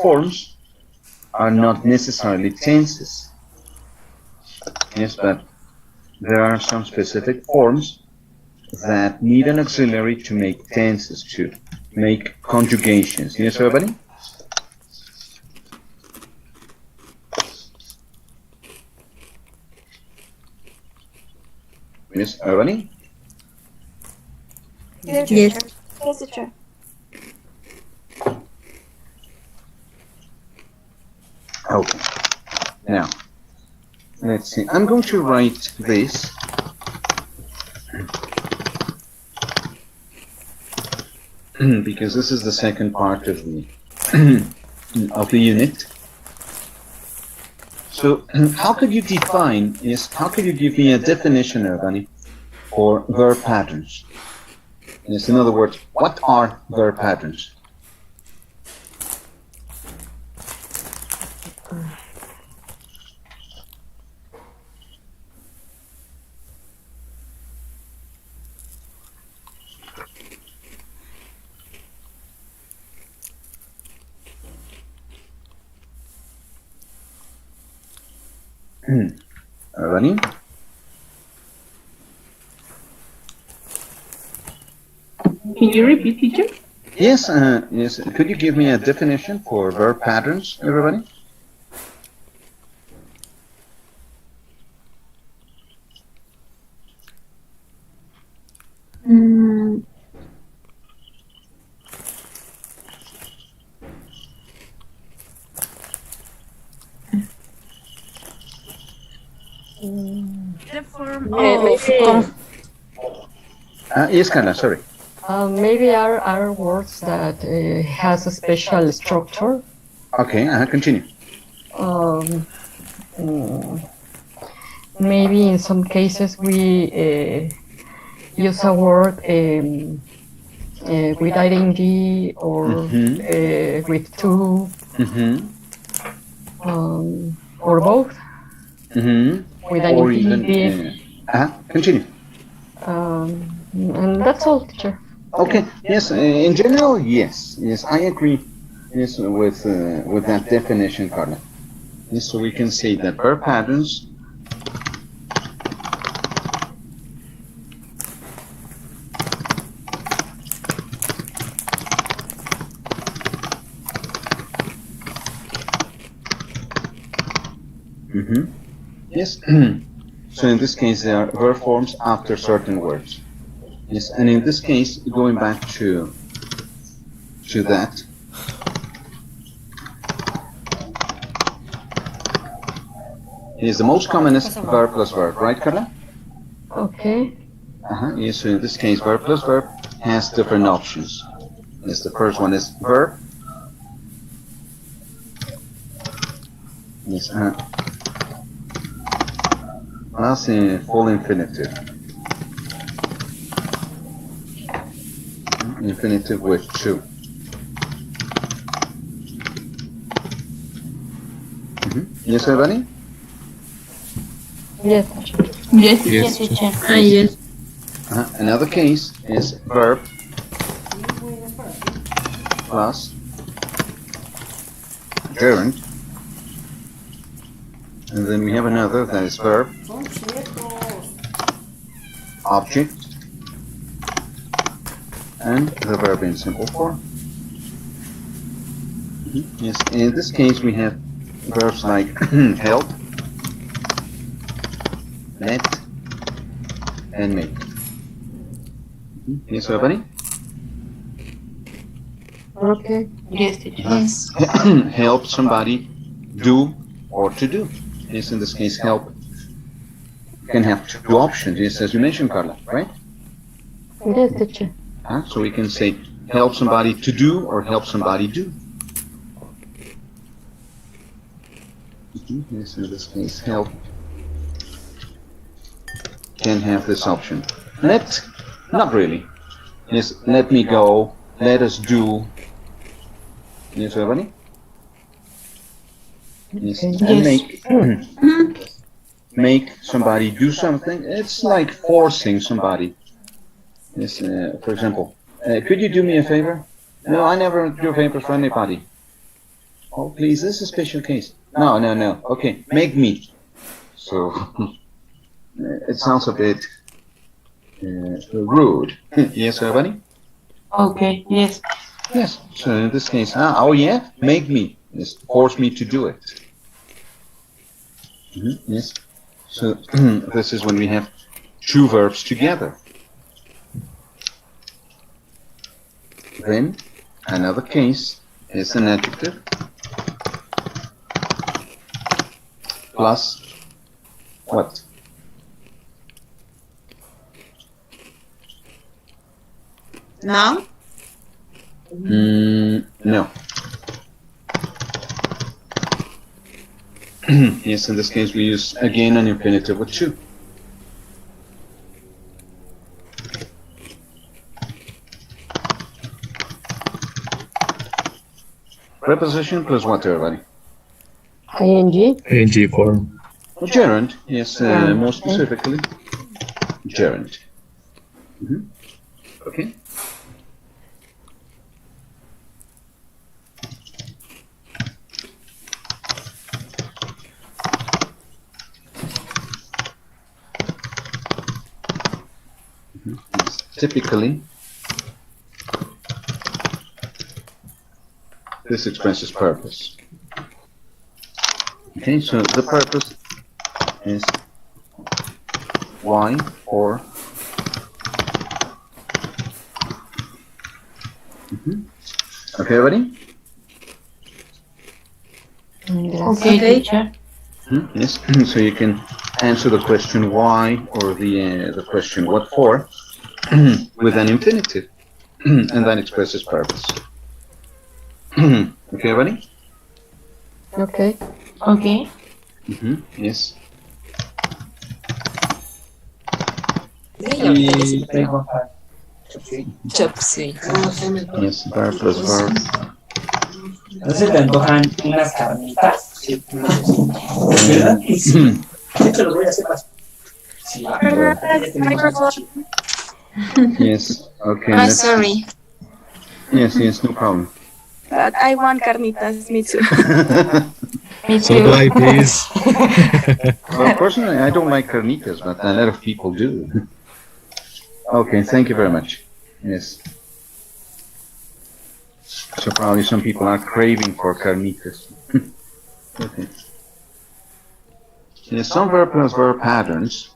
forms are not necessarily tenses. Yes, but there are some specific forms that need an auxiliary to make tenses, to make conjugations. Yes, everybody? Yes, everybody? Yes. Yes, teacher. Okay. Now, let's see. I'm going to write this because this is the second part of the unit. So, how could you define? Yes, how could you give me a definition, Bunny, for verb patterns? Yes, in other words, what are verb patterns? Bunny? Can you repeat, teacher? Yes, yes. Could you give me a definition for verb patterns, everybody? The form Maybe, Yes, Carla, sorry. maybe are words that has a special structure. Okay, continue. Um, mm, Maybe in some cases we use a word with ing or with to, or both. With an Or infinitive. even, continue. And that's all, teacher. Okay, yes, in general, yes, yes, I agree, yes, with that definition, Carla. Yes, so we can say that verb patterns yes. So in this case, they are verb forms after certain words. Yes, and in this case, going back to that, is the most commonest verb plus verb, right, Carla? Okay. Yes, so in this case, verb plus verb has different options. Yes, the first one is verb. Yes, plus in full infinitive. Infinitive with to. Yes, everybody? Yes. Yes. Yes, teacher. Yes. Another case is verb plus gerund. And then we have another that is verb, object, and the verb in simple form. Yes, in this case we have verbs like help, let, and make. Yes, everybody? Okay. Yes, teacher. Yes. Help somebody do or to do. Yes, in this case, help can have two options. Yes, as you mentioned, Carla, right? Yes, teacher. So we can say help somebody to do or help somebody do. Yes, in this case, help can have this option. Let, not really. Yes, let me go, let us do. Yes, everybody? Yes, and make make somebody do something. It's like forcing somebody. Yes, for example, could you do me a favor? No, I never do favors for anybody. Oh, please, this is a special case. No, no, no. Okay, make me. So it sounds a bit rude. Yes, everybody? Okay, yes. Yes. So in this case, oh yeah, make me. Yes, force me to do it. Yes. So this is when we have two verbs together. Then another case is an adjective plus what? Noun. No. Yes, in this case we use again an infinitive with to. Preposition plus what, everybody? ing. ing form. Gerund, yes, more specifically, gerund. Okay. Yes. Typically, this expresses purpose. Okay, so the purpose is why or okay, everybody? Yes. Okay, teacher. Yes, so you can answer the question why or the question what for with an infinitive, and that expresses purpose. Okay, everybody? Okay. Okay. Yes. Chopsy. Yes, verb plus verb. ¿No se te antojan unas carnitas? Sí. ¿Verdad que sí? De hecho, los voy a hacer más. Sí, va. Ya tenemos un chico. Yes. Okay. I'm let's- sorry, Yes. Yes. No problem. but I want carnitas. Me too. Me So too. do I, please. Well, personally, I don't like carnitas, but a lot of people do. Okay. Thank you very much. Yes. So probably some people are craving for carnitas. Okay. Yes. Some verb plus verb patterns.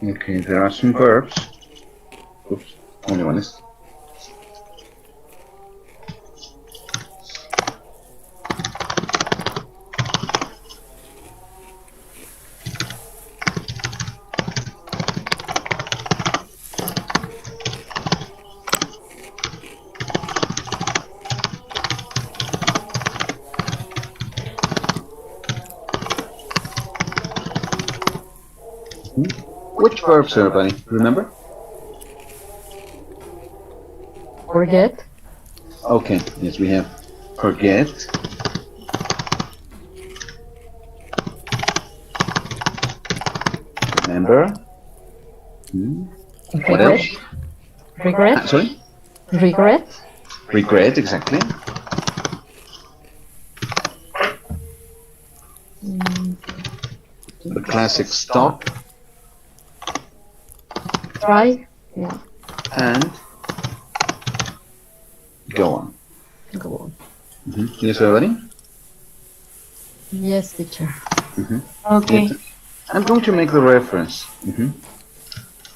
Okay, there are some verbs. Oops, only one is. Which verbs, everybody? Remember? Forget. Okay, yes, we have forget, remember, what Regret. else? Regret. Sorry? Regret. Regret, exactly. The classic stop Try. Yeah. and go on. Go on. Yes, everybody? Yes, teacher. Okay. I'm going to make the reference.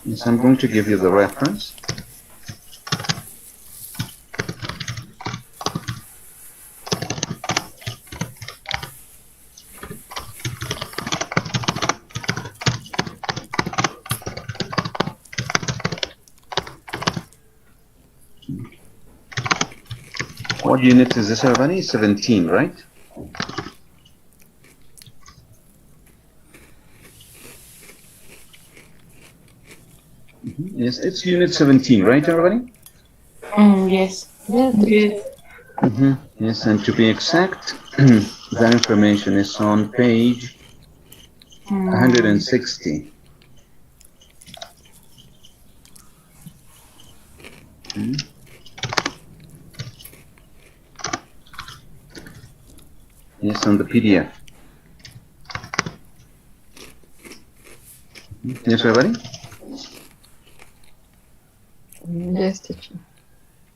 Yes, I'm going to give you the reference. What unit is this, everybody? 17, right? Yes, it's Unit 17, right, everybody? Yes. Yes, teacher. Yes, and to be exact, that information is on page 160. Yes, on the PDF. Yes, everybody? Yes, teacher.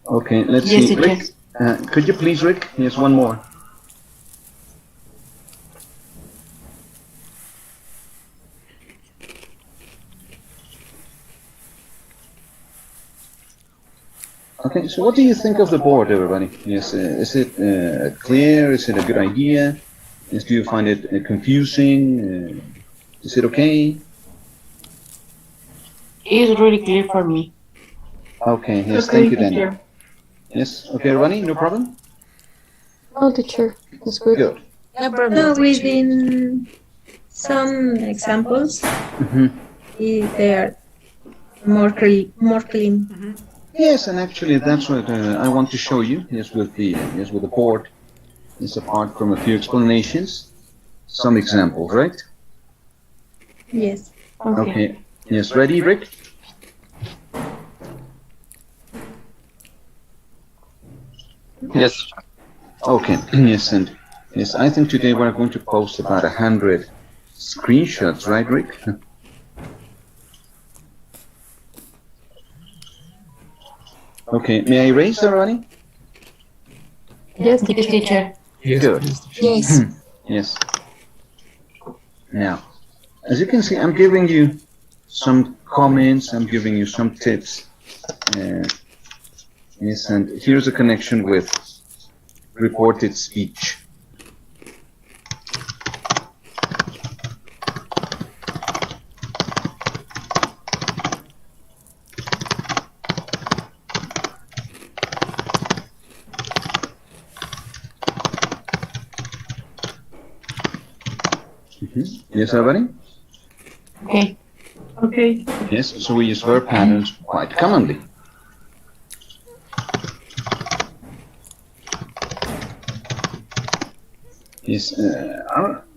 Okay, let's Yes, see. teacher. Rick, could you please, Rick? Yes, one more. Okay, so what do you think of the board, everybody? Yes, is it clear? Is it a good idea? Yes, do you find it confusing? Is it okay? It's really clear for me. Okay, yes, Okay, thank you, Danny. teacher. Yes, okay, everybody, no problem? No, teacher. That's good. Good. No problem. No, within some examples, they are more clean. Yes, and actually that's what I want to show you. Yes, with the board. Yes, apart from a few explanations, some examples, right? Yes. Okay. Yes, ready, Rick? Yes. Okay. Yes, and yes, I think today we're going to post about 100 screenshots, right, Rick? Okay. May I erase already? Yes, Yes, teacher. teacher. Good. Yes. Yes. Now, as you can see, I'm giving you some comments, I'm giving you some tips. Yes, and here's a connection with reported speech. Yes, everybody? Okay. Okay. Yes, so we use verb patterns quite commonly. Yes,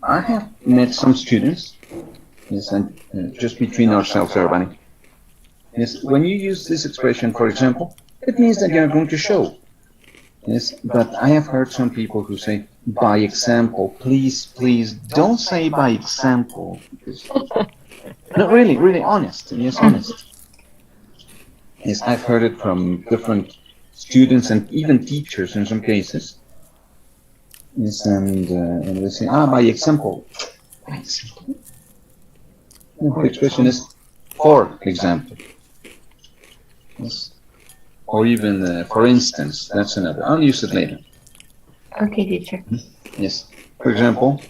I have met some students. Yes, and just between ourselves, everybody. Yes, when you use this expression, for example, it means that you're going to show. Yes, but I have heard some people who say, by example, please, please, don't say by example. No, really, really honest. Yes, honest. Yes, I've heard it from different students and even teachers in some cases. Yes, and they say, by example. By example. No, the expression is for example. Yes. Or even for instance. That's another. I'll use it later. Okay, teacher. Yes. For example,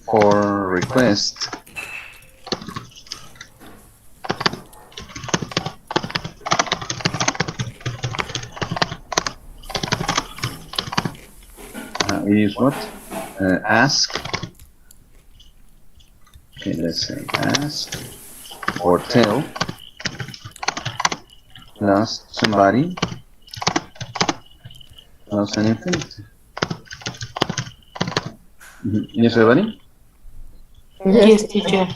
for request. We use what? Ask. Okay, let's say ask or tell plus somebody plus an infinitive. Yes, everybody? Yes, teacher.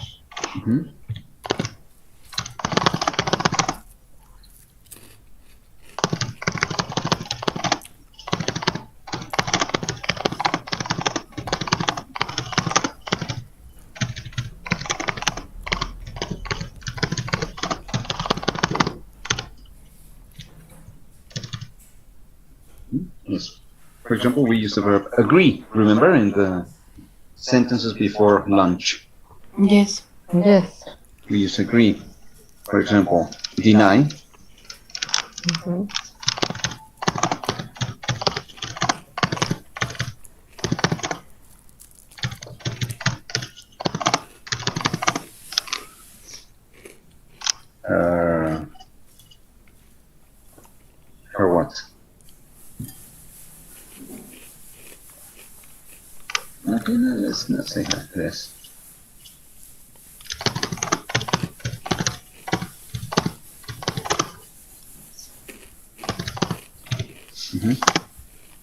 Yes. For example, we use the verb agree. Remember in the sentences before lunch, Yes. Yes. we use agree. For example, deny. For what? Okay, no, let's not say like this.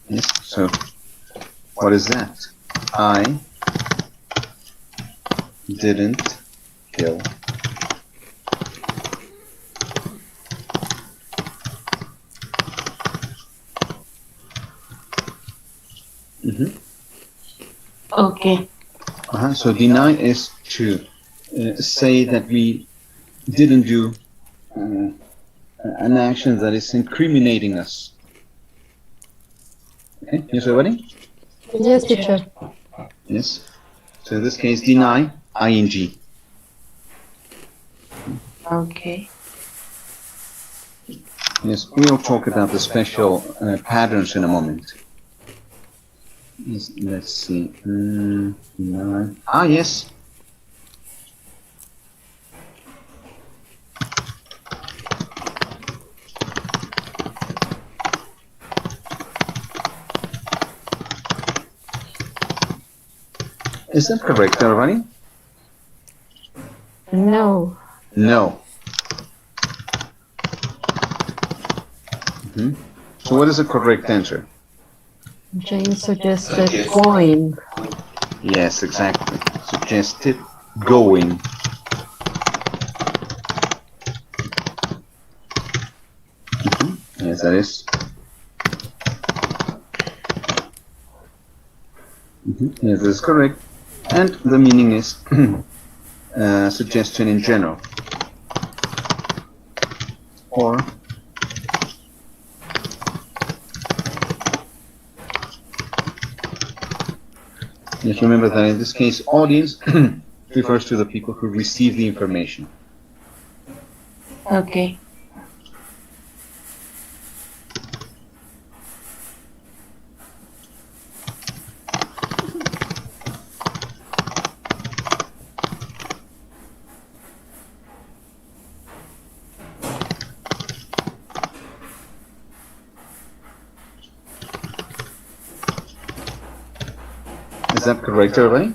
Yes. So, what is that? I didn't kill. Okay. So deny is to say that we didn't do an action that is incriminating us. Okay, yes, everybody? Yes, teacher. Yes. So in this case, deny, ing. Okay. Yes, we'll talk about the special patterns in a moment. Yes, let's see. Deny. Yes. Is that correct, everybody? No. No. So what is the correct answer? Jane suggested going. Yes, exactly. Suggested going. Yes, that is. Yes, that is correct. And the meaning is suggestion in general. Or yes, remember that in this case, audience refers to the people who receive the information. Okay. Is that correct, everybody?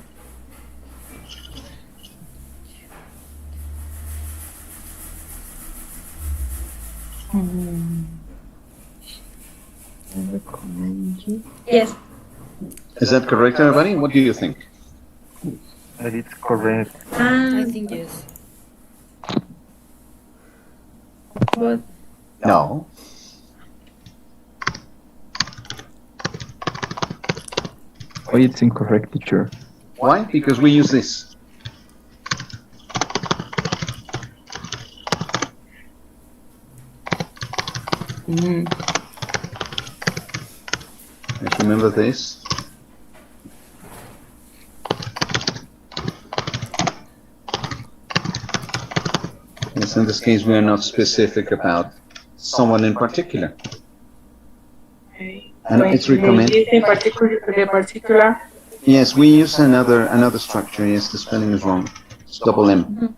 Yes. Is that correct, everybody? What do you think? That is correct. I think yes. But No. Why it's incorrect, teacher? Why? Because we use this. Just remember this. Yes, in this case, we are not specific about someone in particular. And it's recommended. In particular. Yes, we use another structure. Yes, the spelling is wrong. It's double M.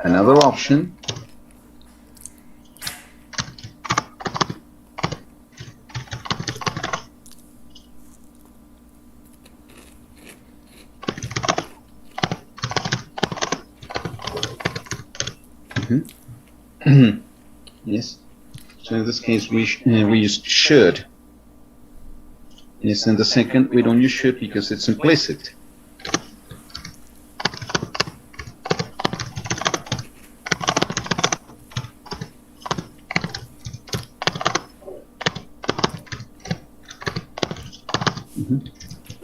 Another option. Yes. So in this case, we use should. Yes, and the second, we don't use should because it's implicit.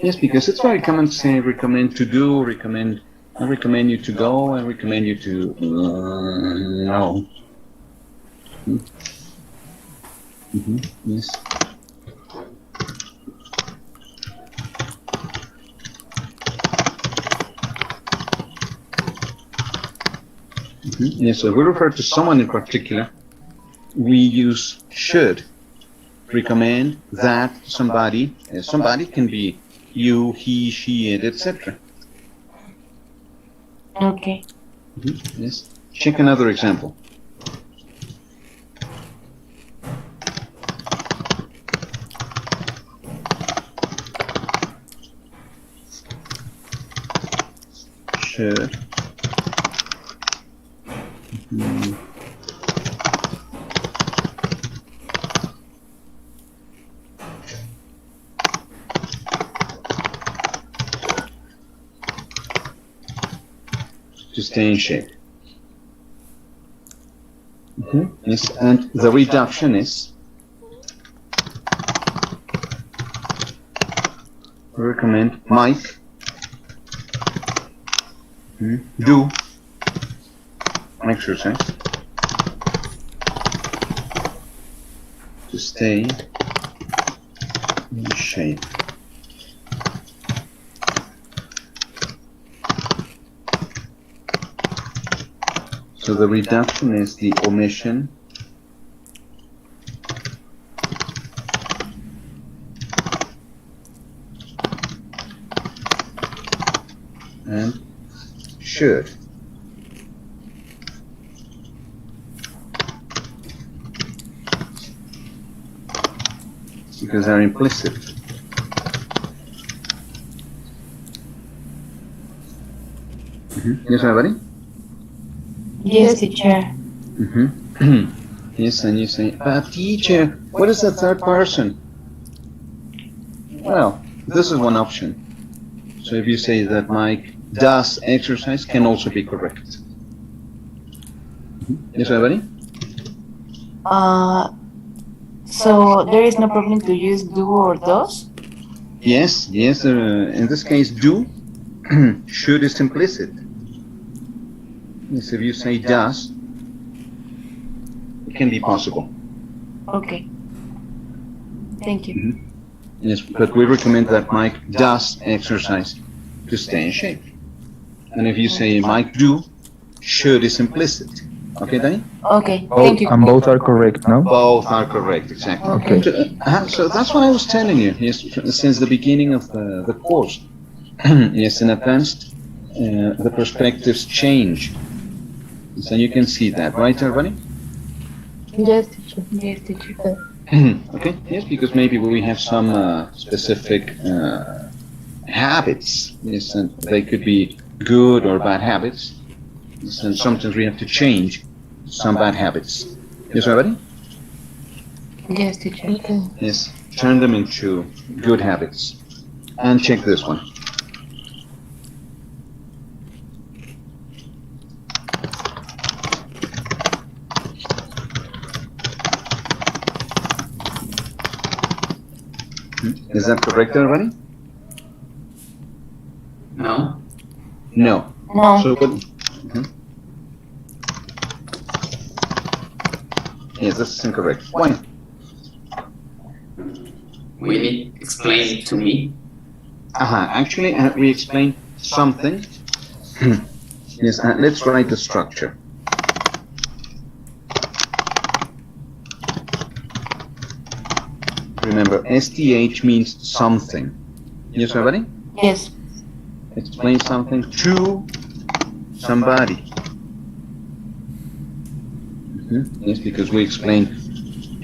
Yes, because it's very common to say recommend to do, I recommend you to go, I recommend you to no. Yes. Yes, so we refer to someone in particular, we use should. Recommend that somebody, somebody can be you, he, she, it, etc. Okay. Yes, Check another example. Should. To stay in shape. Yes, and the reduction is, we recommend Mike do exercise to stay in shape. So the reduction is the omission and should. Because they're implicit. Yes, everybody? Yes, teacher. Yes, and you say, but teacher, what is the third person? Well, this is one option. So if you say that Mike does exercise, can also be correct. Yes, everybody? So there is no problem to use do or does? Yes, yes. In this case, do, should is implicit. Yes, if you say does, it can be possible. Okay. Thank you. Yes, but we recommend that Mike does exercise to stay in shape. And if you say Mike do, should is implicit. Okay, Danny? Okay, thank you. And both are correct, no? Both are correct, exactly. Okay. So that's what I was telling you, yes, since the beginning of the course. Yes, in advanced, the perspectives change. So you can see that, right, everybody? Yes, teacher. Yes, teacher. Okay, yes, because maybe we have some specific habits, yes, and they could be good or bad habits, yes, and sometimes we have to change some bad habits. Yes, everybody? Yes, teacher. Okay. Yes, turn them into good habits. And check this one. Is that correct, everybody? No. No. No. So what? Yes, this is incorrect. Why? We need to explain it to me. Actually, we explained something. Yes, let's write the structure. Remember, STH means something. Yes, everybody? Yes. Explain something to somebody. Yes, because we explain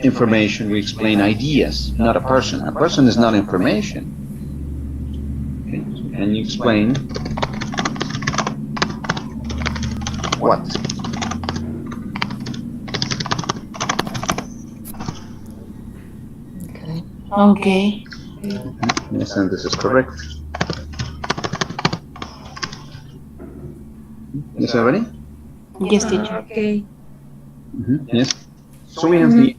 information, we explain ideas, not a person. A person is not information. Okay, so can you explain what? Okay. Okay. Yes, and this is correct. Yes, everybody? Yes, teacher. Okay. Yes. So we have the.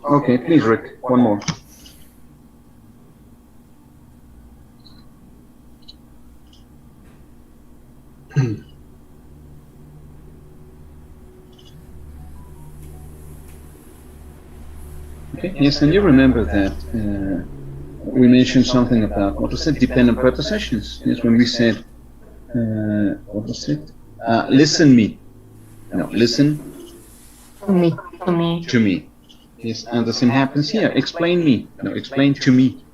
Okay, please, Rick, one more. Okay. Yes, and you remember that we mentioned something about what was it? Dependent prepositions. Yes, when we said what was it? Listen me. No, listen To me. To me. to me. Yes, and the same happens here. Explain me. No, explain to me.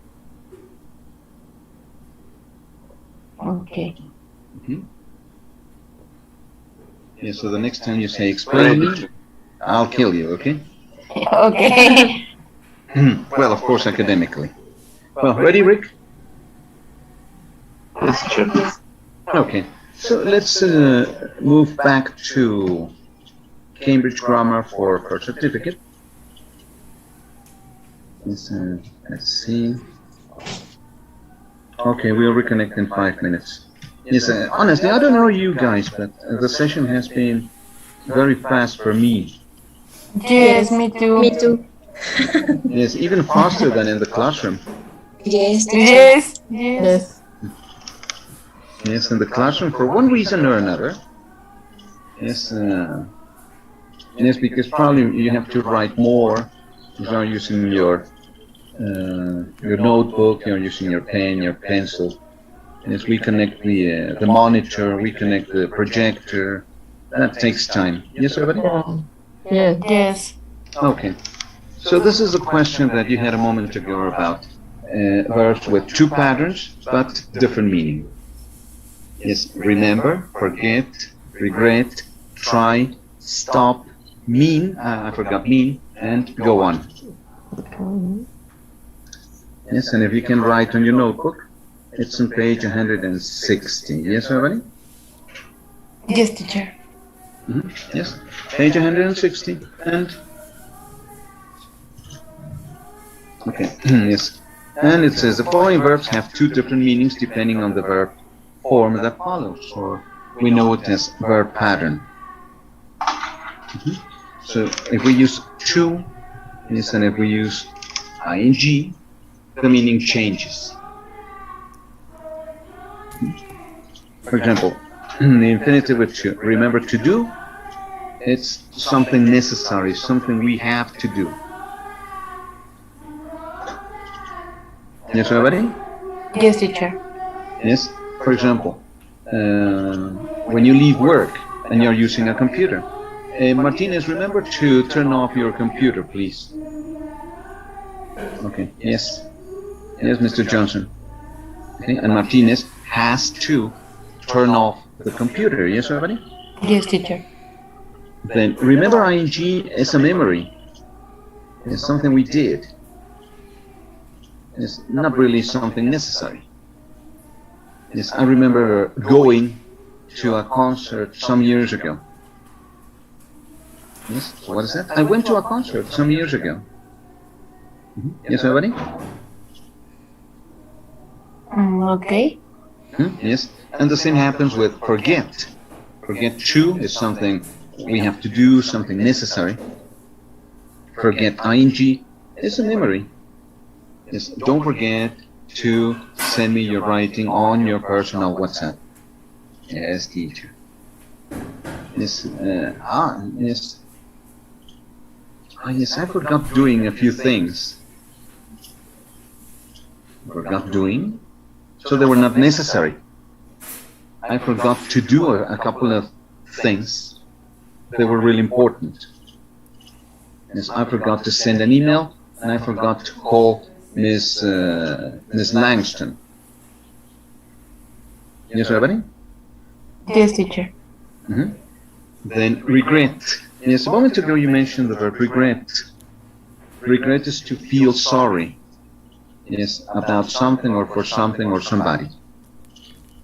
Okay. Yes, so the next time you say explain me, I'll kill you, okay? Okay. Well, of course, academically. Well, ready, Rick? Yes, teacher. Okay, so let's move back to Cambridge Grammar for Birth Certificate. Let's see. Okay, we'll reconnect in 5 minutes. Yes, honestly, I don't know you guys, but the session has been very fast for me. Yes, me too. Me too. Yes, even faster than in the classroom. Yes, teacher. Yes. Yes. Yes. Yes, in the classroom, for one reason or another. Yes, yes, because probably you have to write more. You are using your notebook, you're using your pen, your pencil. Yes, we connect the monitor, we connect the projector. That takes time. Yes, everybody? Yes. Yes. Okay. So this is a question that you had a moment ago about verbs with two patterns but different meaning. Yes, remember, forget, regret, try, stop, mean, I forgot mean, and go on. Yes, and if you can write on your notebook, it's on page 160. Yes, everybody? Yes, teacher. Yes, page 160, and okay, yes. And it says the following verbs have two different meanings depending on the verb form that follows, or we know it as verb pattern. So if we use to, yes, and if we use ing, the meaning changes. For example, the infinitive with to, remember to do, it's something necessary, something we have to do. Yes, everybody? Yes, teacher. Yes. For example, when you leave work and you're using a computer, Martinez, remember to turn off your computer, please. Okay. Yes. Yes, Mr. Johnson. Okay. And Martinez has to turn off the computer. Yes, everybody? Yes, teacher. Then remember ing is a memory. It's something we did. It's not really something necessary. Yes, I remember going to a concert some years ago. Yes, so what is that? I went to a concert some years ago. Yes, everybody? Okay. Yes, and the same happens with forget. Forget to is something we have to do, something necessary. Forget ing is a memory. Yes, don't forget to send me your writing on your personal WhatsApp. Yes, teacher. Yes, yes. Yes, I forgot doing a few things. Forgot doing? So they were not necessary. I forgot to do a couple of things. They were really important. Yes, I forgot to send an email, and I forgot to call Miss Langston. Yes, everybody? Yes, teacher. Then regret. Yes, a moment ago you mentioned the verb regret. Regret is to feel sorry. Yes, about something or for something or somebody.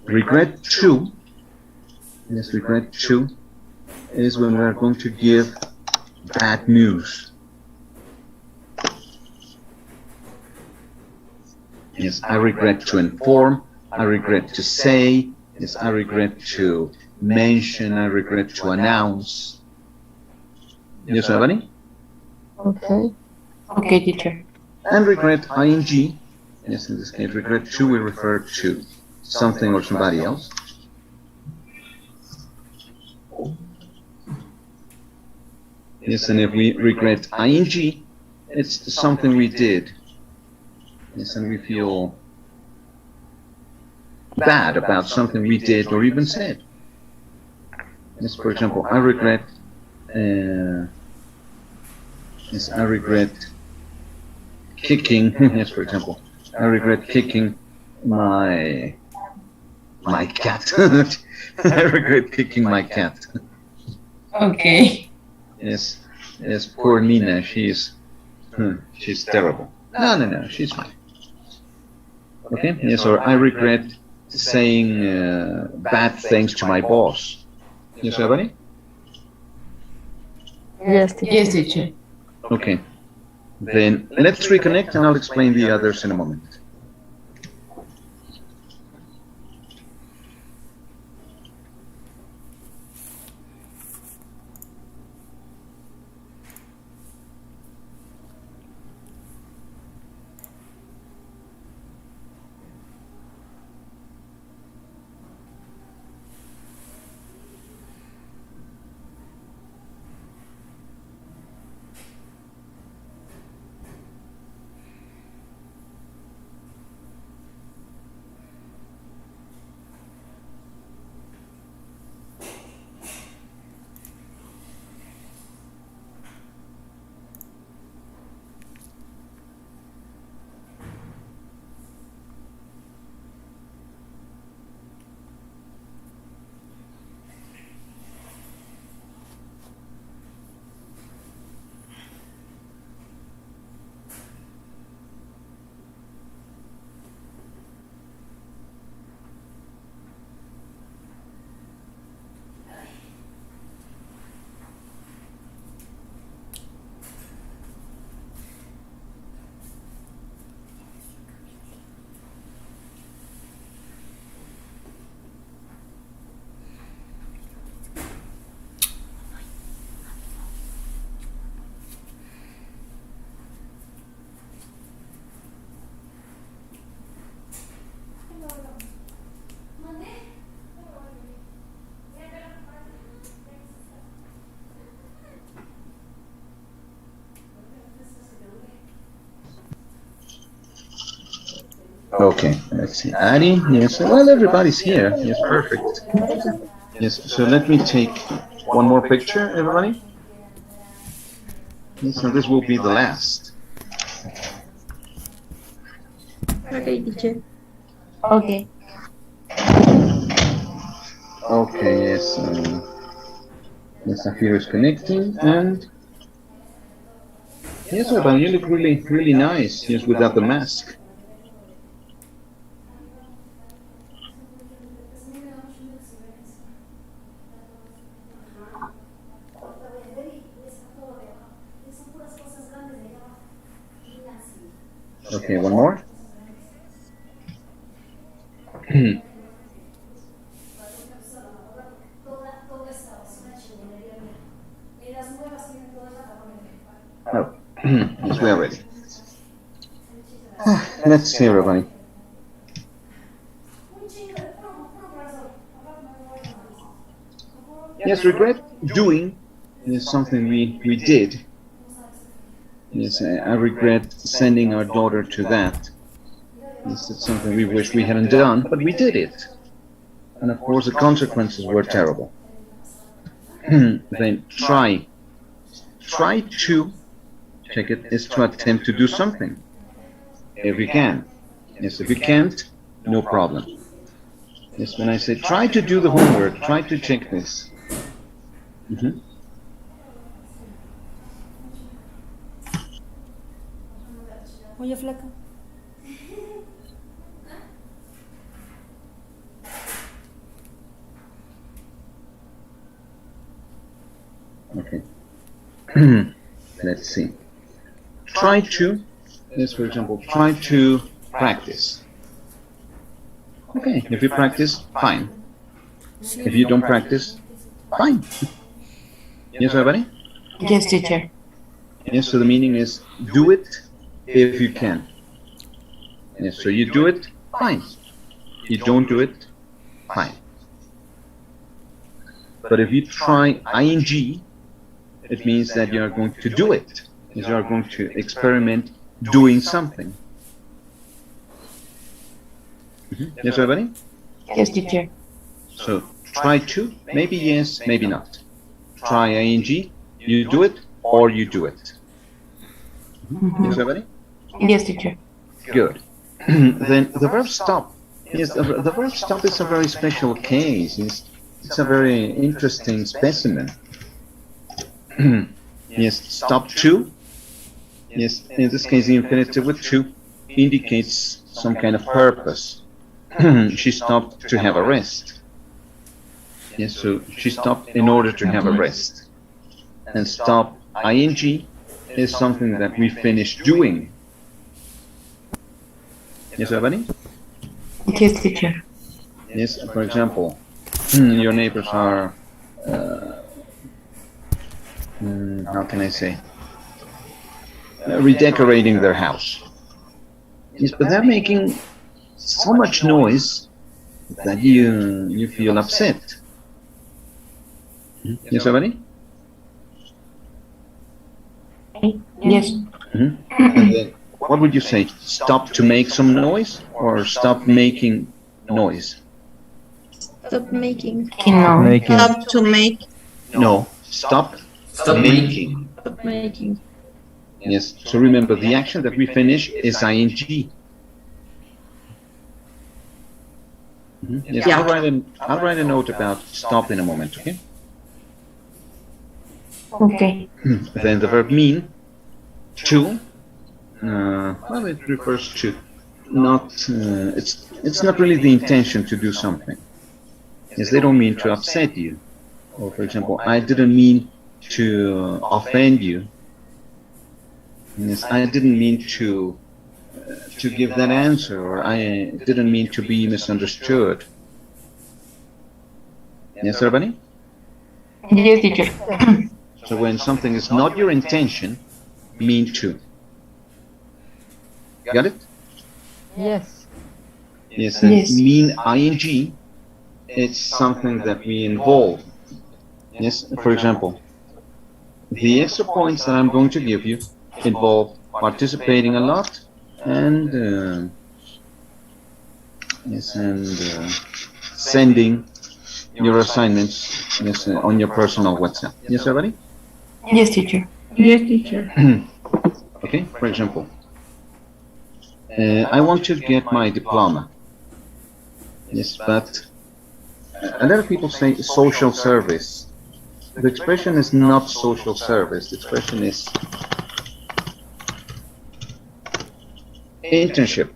Regret to. Yes, regret to is when we are going to give bad news. Yes, I regret to inform. I regret to say. Yes, I regret to mention. I regret to announce. Yes, everybody? Okay. Okay, teacher. And regret ing. Yes, in this case, regret to we refer to something or somebody else. Yes, and if we regret ing, it's something we did. Yes, and we feel bad about something we did or even said. Yes, for example, I regret. Yes, I regret kicking. Yes, for example, I regret kicking my cat. I regret kicking my cat. Okay. Yes, yes, poor Nina. She's terrible. No, she's fine. Okay. Yes, or I regret saying bad things to my boss. Yes, everybody. Yes, teacher. Yes, teacher. Okay. Then let's reconnect, and I'll explain the others in a moment. Okay, let's see. Ari, yes. Well, everybody's here. Yes, perfect. Yes, so let me take one more picture, everybody. Yes, so this will be the last. Okay, teacher. Okay. Okay, yes. Yes, Zafiro is connecting, and yes, everybody, you look really, really nice. Yes, without the mask. Okay, one more. Oh, yes, we are ready. Let's see, everybody. Yes, regret doing is something we did. Yes, I regret sending our daughter to that. Yes, it's something we wish we hadn't done, but we did it. And of course, the consequences were terrible. Then try. Try to, check it, is to attempt to do something. If you can. Yes, if you can't, no problem. Yes, when I say try to do the homework, try to check this. Oye, flaca. Okay. Let's see. Try to, yes, for example, try to practice. Okay, if you practice, fine. If you don't practice, fine. Yes, everybody? Yes, teacher. Yes, so the meaning is do it if you can. Yes, so you do it, fine. You don't do it, fine. But if you try ing, it means that you are going to do it. is you are going to experiment doing something. Yes, everybody? Yes, teacher. So try to, maybe yes, maybe not. Try ing, you do it or you do it. Yes, everybody? Yes, teacher. Good. Then the verb stop. Yes, the verb stop is a very special case. It's a very interesting specimen. Yes, stop to. Yes, in this case, the infinitive with to indicates some kind of purpose. She stopped to have a rest. Yes, so she stopped in order to have a rest. And stop ing is something that we finished doing. Yes, everybody? Yes, teacher. Yes, for example, your neighbors are, how can I say, redecorating their house. Yes, but they're making so much noise that you feel upset. Yes, everybody? Yes. And then, what would you say? Stop to make some noise or stop making noise? Stop making. No. Making. Stop to make. No, stop making. Stop making. Yes, so remember the action that we finish is ing. Yes, Yeah. I'll write a note about stop in a moment, okay? Okay. Then the verb mean, to, well, it refers to not, it's not really the intention to do something. Yes, they don't mean to upset you. Or for example, I didn't mean to offend you. Yes, I didn't mean to give that answer, or I didn't mean to be misunderstood. Yes, everybody? Yes, teacher. So when something is not your intention, mean to. Got it? Yes. Yes, and Yes. mean ing, it's something that we involve. Yes, for example, the extra points that I'm going to give you involve participating a lot and sending your assignments on your personal WhatsApp. Yes, everybody? Yes, teacher. Yes, teacher. Okay, for example, I want to get my diploma. Yes, but a lot of people say social service. The expression is not social service. The expression is internship.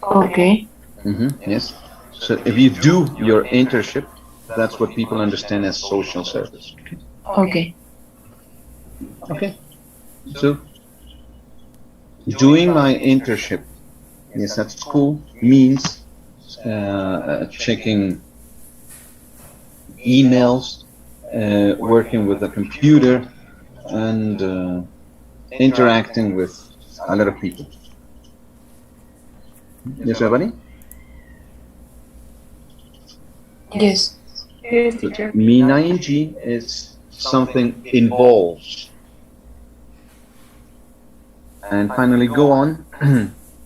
Okay. Yes. So if you do your internship, that's what people understand as social service. Okay. Okay. So doing my internship, yes, at school means checking emails, working with a computer, and interacting with a lot of people. Yes, everybody? Yes. Yes, teacher. Mean ing is something involves. And finally, go on.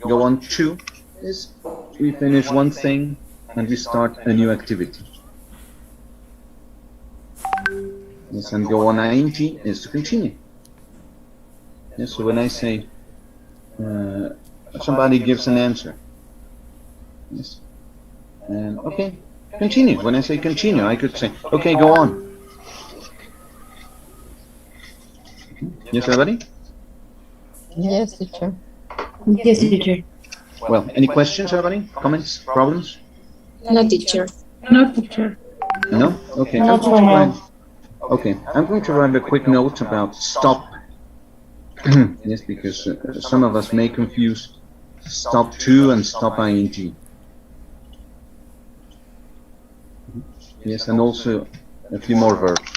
Go on to is we finish one thing and we start a new activity. Yes, and go on ing is to continue. Yes, so when I say somebody gives an answer, yes, and okay, continue. When I say continue, I could say, okay, go on. Yes, everybody? Yes, teacher. Yes, teacher. Well, any questions, everybody? Comments? Problems? No, teacher. No, teacher. No? Okay. Not for now. Okay, I'm going to write a quick note about stop. Yes, because some of us may confuse stop to and stop ing. Yes, and also a few more verbs.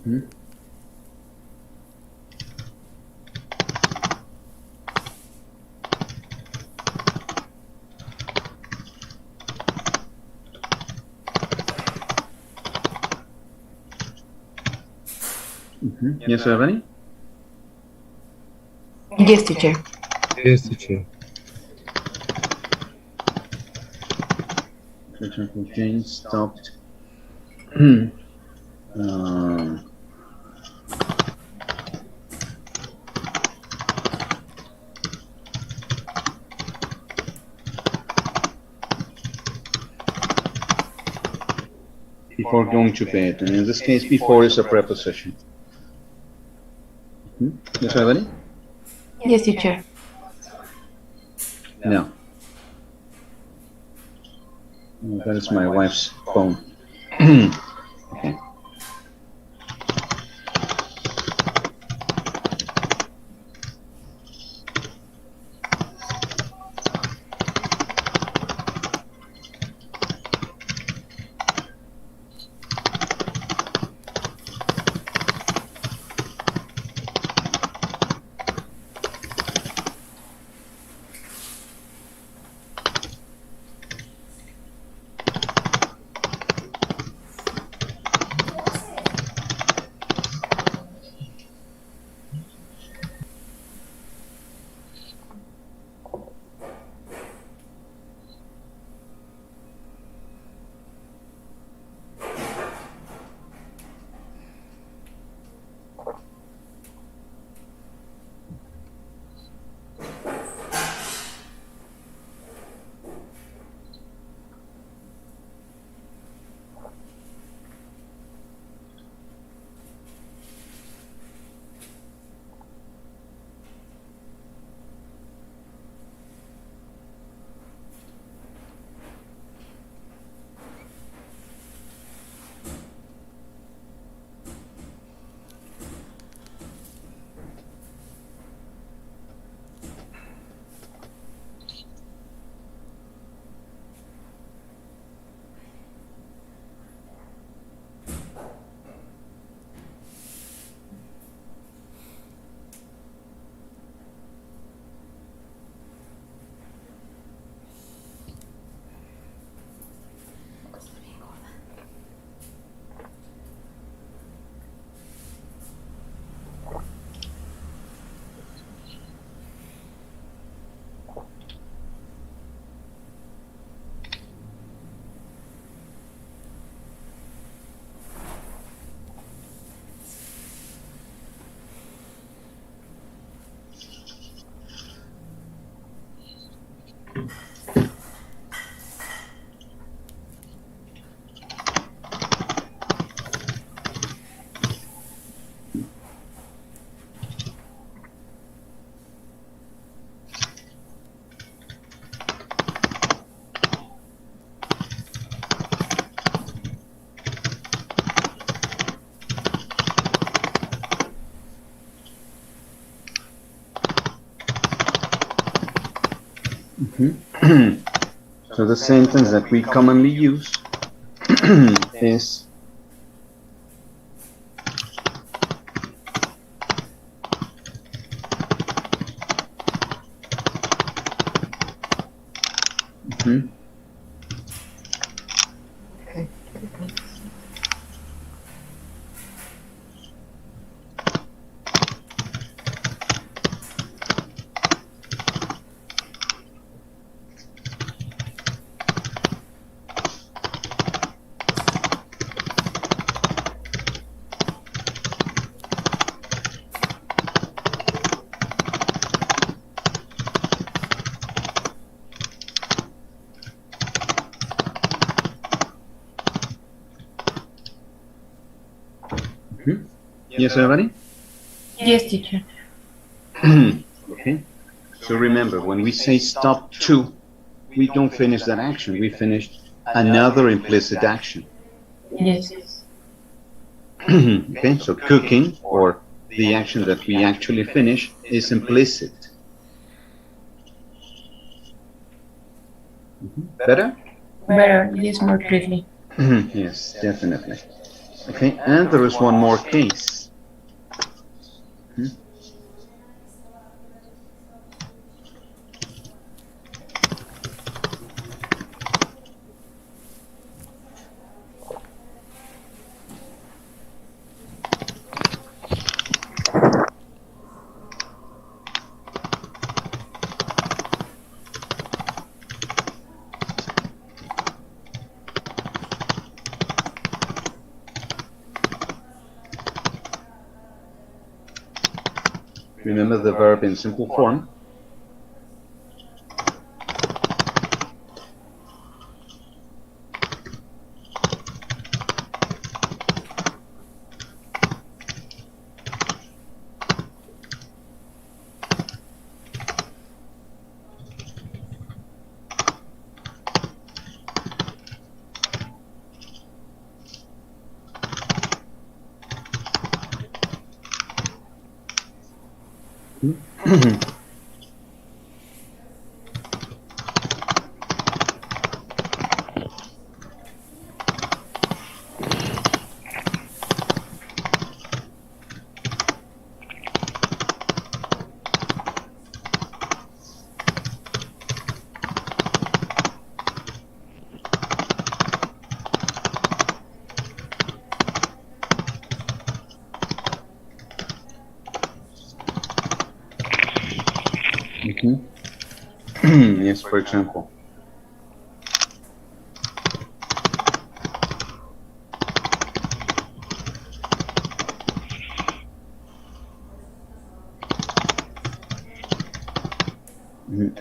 Yes, everybody? Yes, teacher. Yes, teacher. For example, Jane stopped. um, before going to bed, and in this case, before is a preposition. Yes, everybody? Yes, teacher. No. That is my wife's phone. Okay. So the sentence that we commonly use is yes, everybody? Yes, teacher. Okay. So remember, when we say stop to, we don't finish that action. We finish another implicit action. Yes. Okay, so cooking, or the action that we actually finish, is implicit. Better? Better. Yes, more clearly. Yes, definitely. Okay, and there is one more case. Hmm? Remember the verb in simple form. Yes, for example.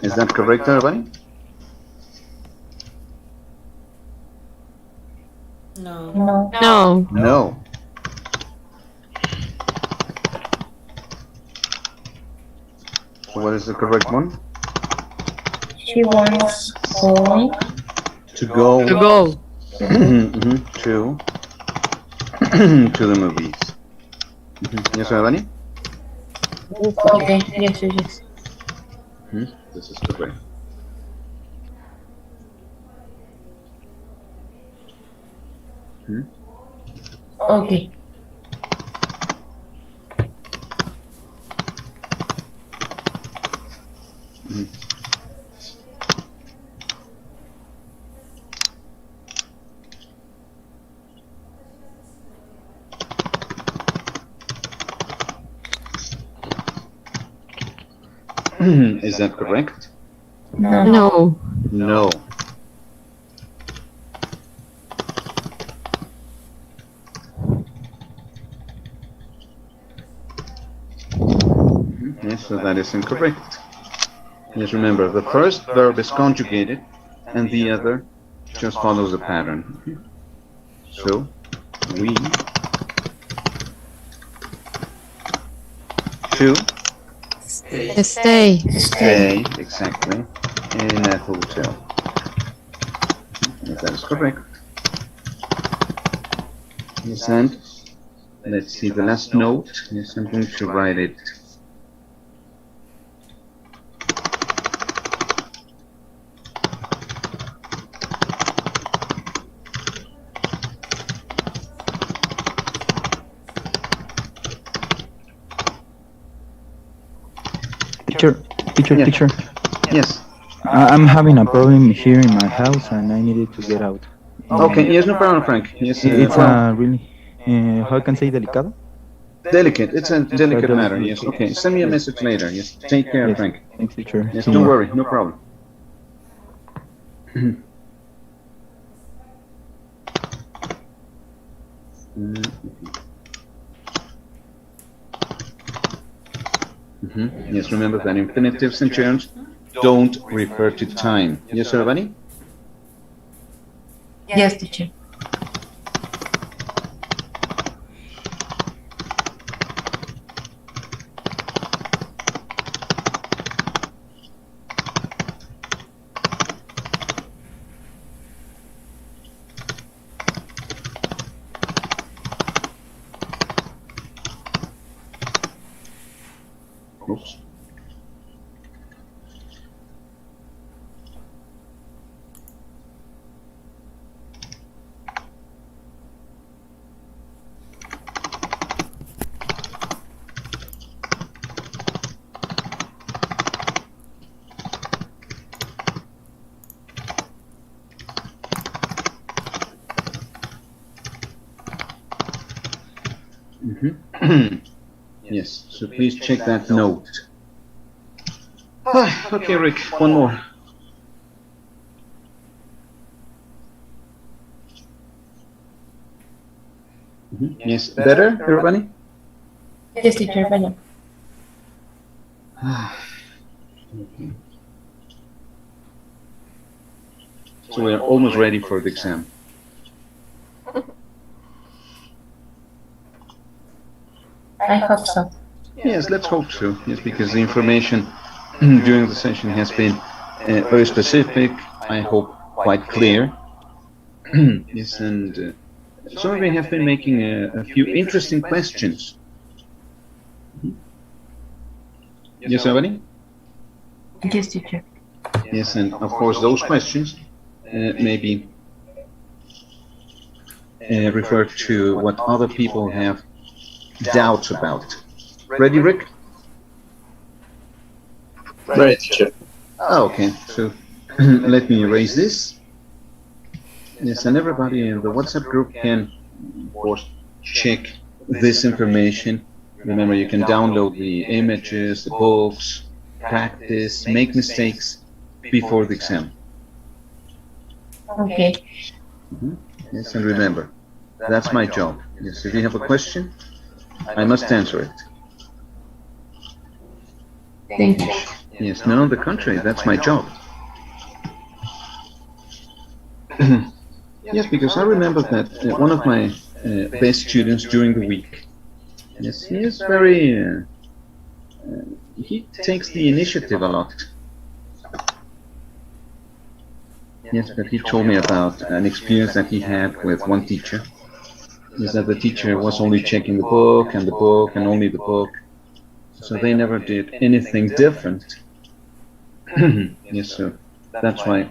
Is that correct, everybody? No. No. No. No. So what is the correct one? She wants going To go To go. to to the movies. Yes, everybody? Okay, yes, yes, yes. This is correct. Okay. Is that correct? No. No. No. Yes, so that is incorrect. Yes, remember, the first verb is conjugated and the other just follows the pattern. So, we to Stay. Stay. stay, exactly, in a hotel. Yes, that is correct. Yes, and let's see the last note. Yes, I'm going to write it. Yeah. Teacher. Yes. I'm having a problem here in my house and I needed to get out. Okay, yes, no problem, Frank. Yes, It's well, a really, how can I say delicado? delicate. It's a delicate matter, Delicate. yes. Okay, send me a message later. Yes, take care, Yes, Frank. thanks, teacher. Yes, See don't you. worry, no problem. Yes, remember that infinitives and gerunds don't refer to time. Yes, everybody? Yes, teacher. Oops. Yes, so please check that note. Okay, Rick, one more. Yes, better, everybody? Yes, teacher, better. Okay. So we're almost ready for the exam. I hope so. Yes, let's hope so. Yes, because the information during the session has been very specific, I hope quite clear. Yes, and some of you have been making a few interesting questions. Yes, everybody? Yes, teacher. Yes, and of course those questions maybe refer to what other people have doubts about. Ready, Rick? Right, teacher. Okay, so let me erase this. Yes, and everybody in the WhatsApp group can, of course, check this information. Remember, you can download the images, the books, practice, make mistakes before the exam. Okay. Yes, and remember, that's my job. Yes, if you have a question, I must answer it. Thank you. Yes, no, on the contrary, that's my job. Yes, because I remember that one of my best students during the week, yes, he is very, he takes the initiative a lot. Yes, but he told me about an experience that he had with one teacher. Is that the teacher was only checking the book and the book and only the book. So they never did anything different. Yes, so that's why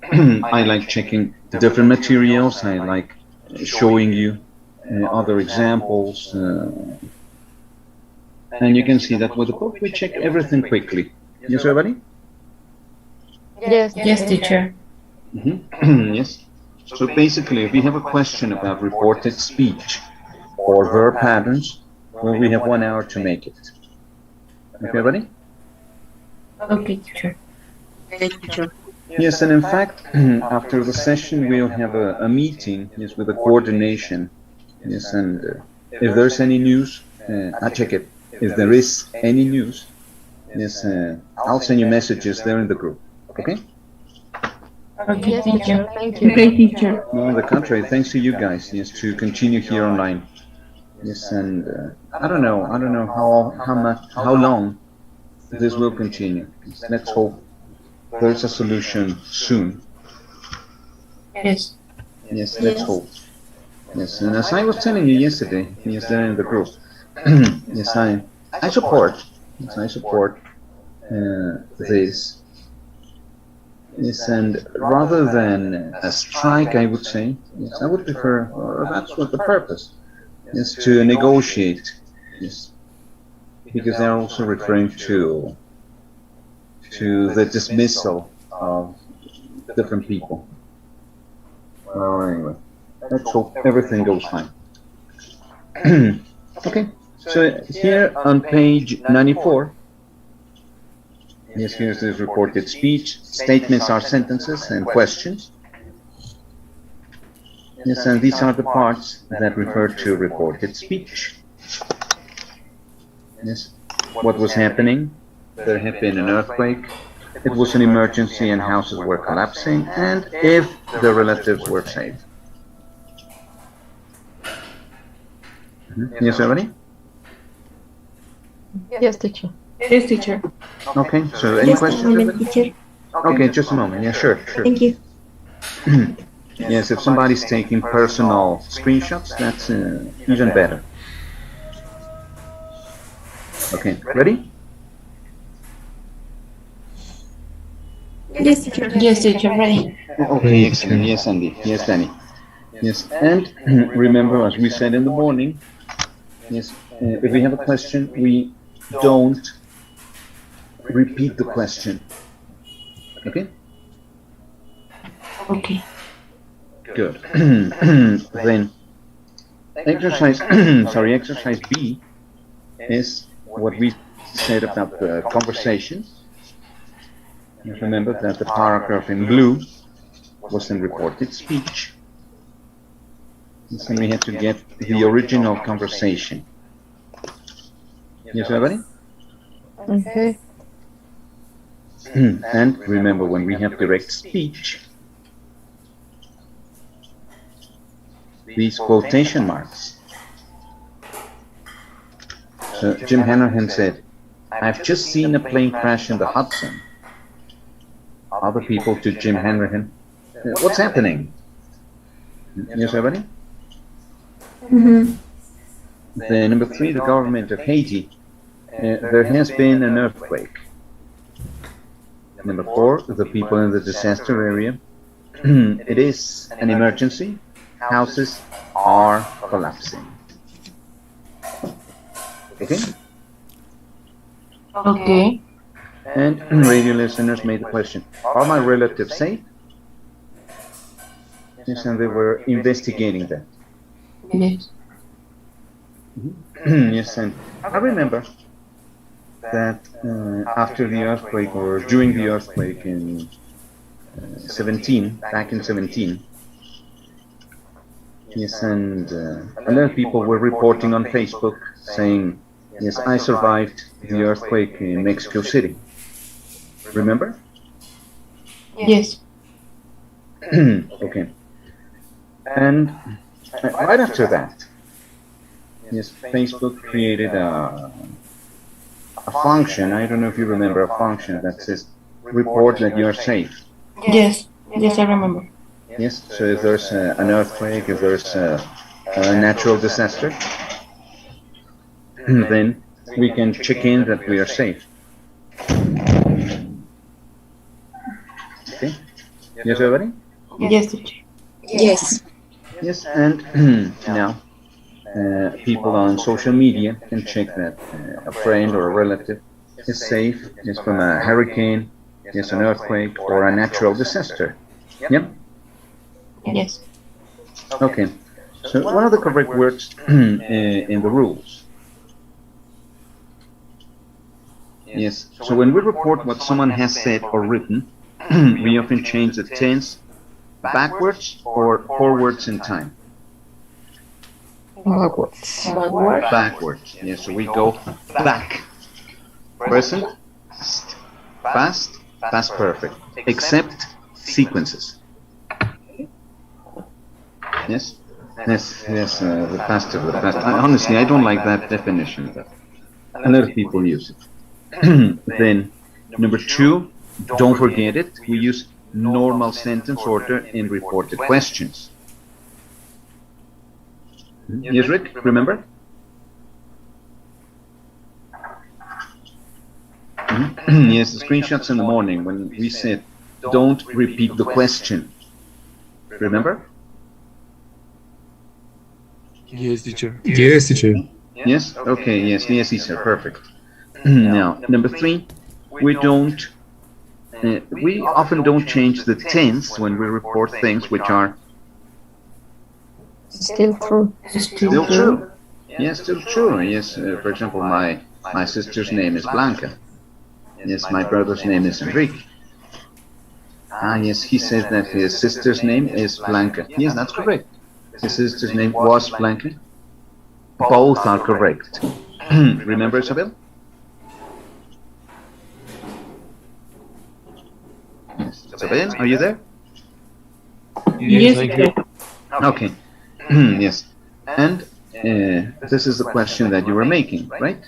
I like checking the different materials. I like showing you other examples. And you can see that with the book we check everything quickly. Yes, everybody? Yes, Yes, teacher. Yes. So basically, if we have a question about reported speech or verb patterns, well, we have 1 hour to make it. Okay, everybody? Okay, teacher. Yes, and in fact, after the session, we'll have a meeting, yes, with a coordination. Yes, and if there's any news, I check it. If there is any news, yes, I'll send you messages there in the group. Okay? Okay, yes, thank you. teacher. Thank you. Okay, teacher. No, on the contrary, thanks to you guys, yes, to continue here online. Yes, and I don't know how long this will continue. Yes, let's hope there's a solution soon. Yes. Yes, let's hope. Yes, and as I was telling you yesterday, yes, there in the group, yes, I support, yes, I support this. Yes, and rather than a strike, I would say, yes, I would prefer, or that's what the purpose is, to negotiate. Yes, because they're also referring to the dismissal of different people. Well, anyway, let's hope everything goes fine. Okay, so here on page 94, yes, here's this reported speech. Statements are sentences and questions. Yes, and these are the parts that refer to reported speech. Yes, what was happening? There had been an earthquake. It was an emergency and houses were collapsing, and if the relatives were saved. Yes, everybody? Yes, teacher. Yes, teacher. Okay, so any questions? Everybody? Teacher. Okay, just a moment. Yeah, sure. Thank you. Yes, if somebody's taking personal screenshots, that's even better. Okay, ready? Yes, teacher. Yes, teacher, ready. Okay, excellent. Yes, Andy. Yes, Danny. Yes, and remember, as we said in the morning, yes, if we have a question, we don't repeat the question. Okay? Okay. Good. Then, exercise, sorry, exercise B is what we said about the conversations. Just remember that the paragraph in blue was in reported speech. So we had to get the original conversation. Yes, everybody? Okay. And remember, when we have direct speech, these quotation marks. So Jim Hanrahan said, "I've just seen a plane crash in the Hudson." Other people to Jim Hanrahan, "What's happening?" Yes, everybody? Then number 3, the government of Haiti. There has been an earthquake. Number 4, the people in the disaster area. It is an emergency. Houses are collapsing. Okay? Okay. And radio listeners made the question, are my relatives safe? Yes, and they were investigating that. Yes. Yes, and I remember that after the earthquake, or during the earthquake in 17, back in 17, yes, and a lot of people were reporting on Facebook saying, yes, I survived the earthquake in Mexico City. Remember? Yes. Okay. And right after that, yes, Facebook created a function. I don't know if you remember a function that says report that you are safe. Yes. Yes, I remember. Yes, so if there's an earthquake, if there's a natural disaster, then we can check in that we are safe. Okay? Yes, everybody? Yes, teacher. Yes. Yes, and now people on social media can check that a friend or a relative is safe, is from a hurricane, is an earthquake, or a natural disaster. Yep. Yes. Okay. So what are the correct words in the rules? Yes. So when we report what someone has said or written, we often change the tense backwards or forwards in time. Backwards. Backward. Backwards. Yes. So we go back. Present, past, past perfect, except sequences. Yes. Yes. Yes. The past of the past. Honestly, I don't like that definition, but a lot of people use it. Then, number 2, don't forget it. We use normal sentence order in reported questions. Yes, Rick, remember? Yes, the screenshots in the morning when we said, don't repeat the question. Remember? Yes, teacher. Yes, teacher. Yes? Okay, yes, yes, sir, perfect. Now, number 3, we often don't change the tense when we report things which are Still true. still true. Yes, still true. Yes, for example, my sister's name is Blanca. Yes, my brother's name is Enrique. Ah, yes, he says that his sister's name is Blanca. Yes, that's correct. His sister's name was Blanca. Both are correct. Remember, Isabel? Yes. Isabel, are you there? Yes, thank teacher. Okay. Yes. And this is the question that you were making, right?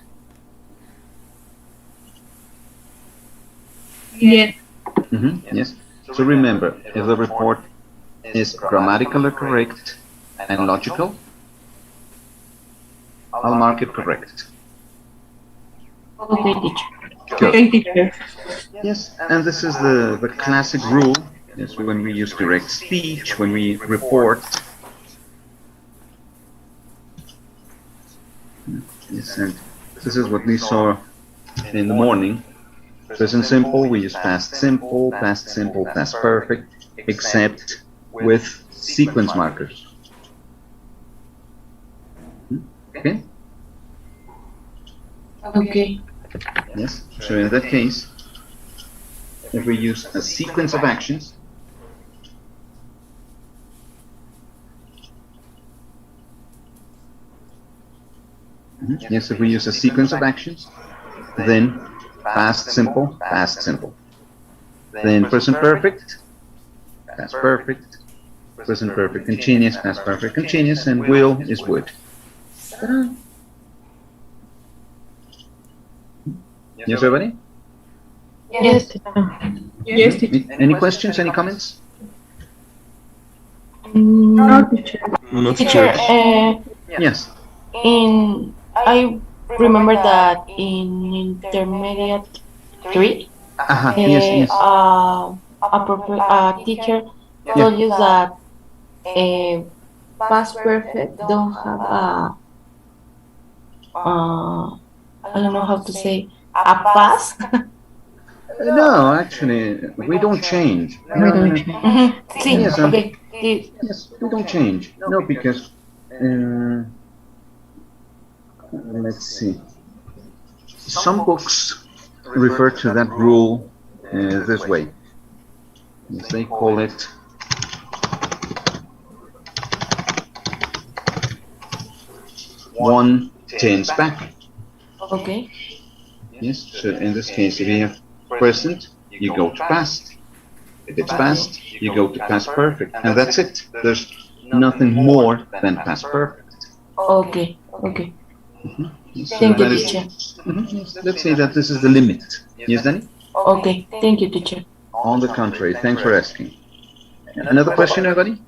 Yes. Yes. So remember, if the report is grammatically correct and logical, I'll mark it correct. Okay, teacher. Good. Okay, teacher. Yes, and this is the classic rule. Yes, when we use direct speech, when we report. Yes, and this is what we saw in the morning. Present simple, we use past simple, past perfect, except with sequence markers. Okay? Okay. Yes. So in that case, if we use a sequence of actions, yes, if we use a sequence of actions, then past simple, then present perfect, past perfect, present perfect continuous, past perfect continuous, and will is would. Yes, everybody? Yes. Yes, teacher. Any questions, any comments? No, teacher. No, Teacher, teacher. Yes. I remember that in intermediate 3, Yes, yes. a teacher told you that past perfect don't have I don't know how to say a past. No, actually, we don't change. We don't change. Sí, Yes, okay. yes, we don't change. No, because let's see. Some books refer to that rule this way. Yes, they call it one tense back. Okay. Yes, so in this case, if you have present, you go to past. If it's past, you go to past perfect, and that's it. There's nothing more than past perfect. Okay. Okay. Yes, so Thank you, that is- teacher. Yes, let's say that this is the limit. Yes, Danny? Okay. Thank you, teacher. On the contrary, thanks for asking. Another question, everybody?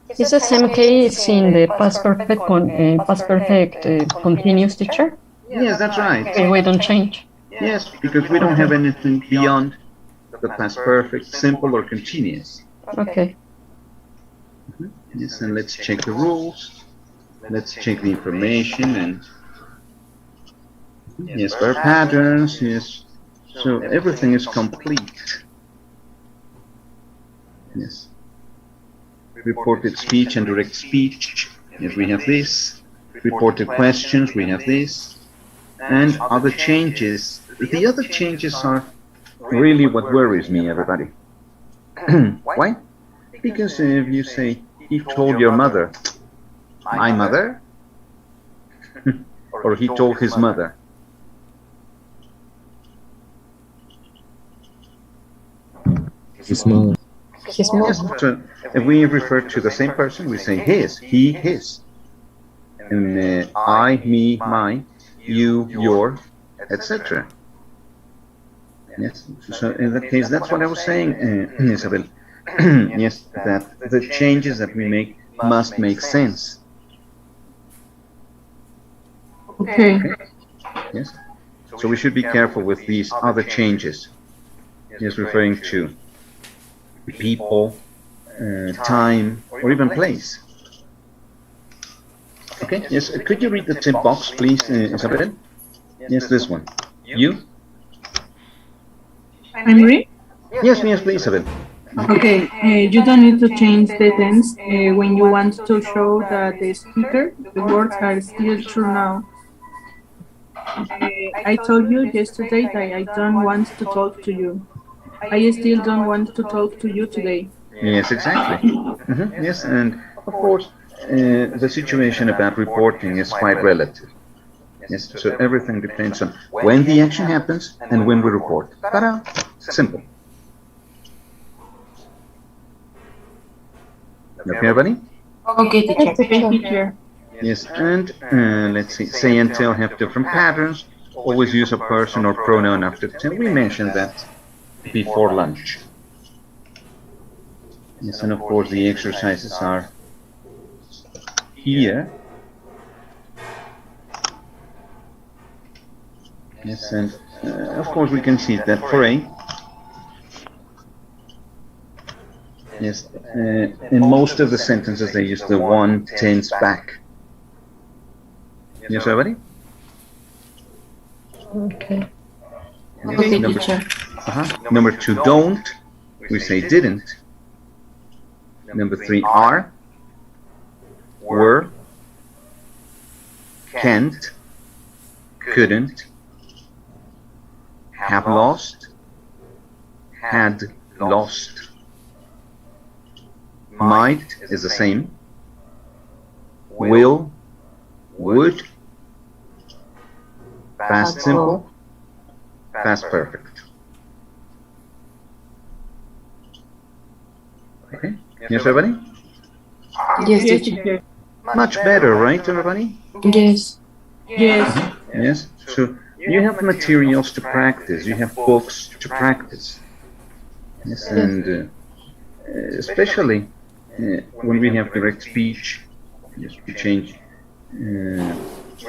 It's the same case in the past perfect continuous, teacher. Yes, that's right. Okay, we don't change. Yes, because we don't have anything beyond the past perfect, simple, or continuous. Okay. Yes, and let's check the rules. Let's check the information and yes, verb patterns. Yes, so everything is complete. Yes, reported speech and direct speech. Yes, we have this. Reported questions. We have this, and other changes. The other changes are really what worries me, everybody. Why? Because if you say he told your mother, my mother, or he told his mother. His mother. His mom. Yes, so if we refer to the same person, we say his, he, his. And I, me, my, you, your, etc. Yes, so in that case, that's what I was saying, Isabel. Yes, that the changes that we make must make sense. Okay. Yes, so we should be careful with these other changes. Yes, referring to people, time, or even place. Okay, yes, could you read the tip box, please, Isabel? Yes, this one. You? I'm ready. Yes, yes, please, Isabel. Okay. You don't need to change the tense when you want to show that the speaker, the words are still true now. I told you yesterday that I don't want to talk to you. I still don't want to talk to you today. Yes, exactly. Yes, and of course, the situation about reporting is quite relative. Yes, so everything depends on when the action happens and when we report. Ta-da! Simple. Okay, everybody? Okay, teacher. Okay, teacher. Yes, and let's see, say and tell have different patterns. Always use a person or pronoun after tell. We mentioned that before lunch. Yes, and of course the exercises are here. Yes, and of course we can see that for A. Yes, in most of the sentences they use the one tense back. Yes, everybody? Okay. Okay, Number, teacher. Number 2, don't. We say didn't. Number 3, are, were. can't, couldn't, have lost, had lost. Might is the same. Will, would, past simple, past perfect. Okay, yes, everybody? Yes, Yes, teacher. teacher. Much better, right, everybody? Yes. Yes. Yes, so you have materials to practice, you have books to practice. Yes, and especially when we have direct speech, yes, we change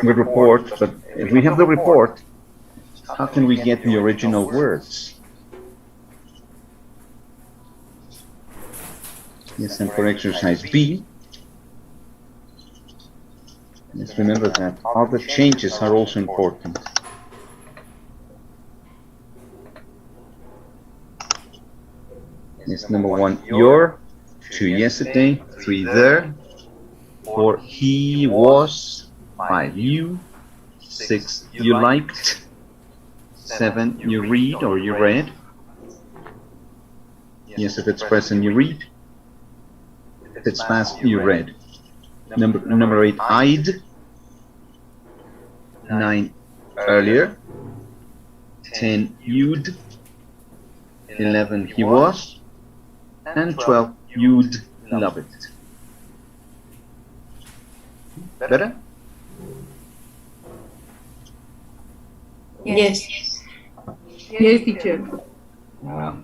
we report, but if we have the report, how can we get the original words? Yes, and for exercise B, yes, remember that other changes are also important. Yes, number 1, your, 2, yesterday, 3, there, 4, he was, 5, you, 6, you liked, 7, you read or you read. Yes, if it's present, you read. If it's past, you read. Number 8, I'd. 9, earlier. 10, you'd. 11, he was. And 12, you'd love it. Better? Yes. Yes, teacher. Wow.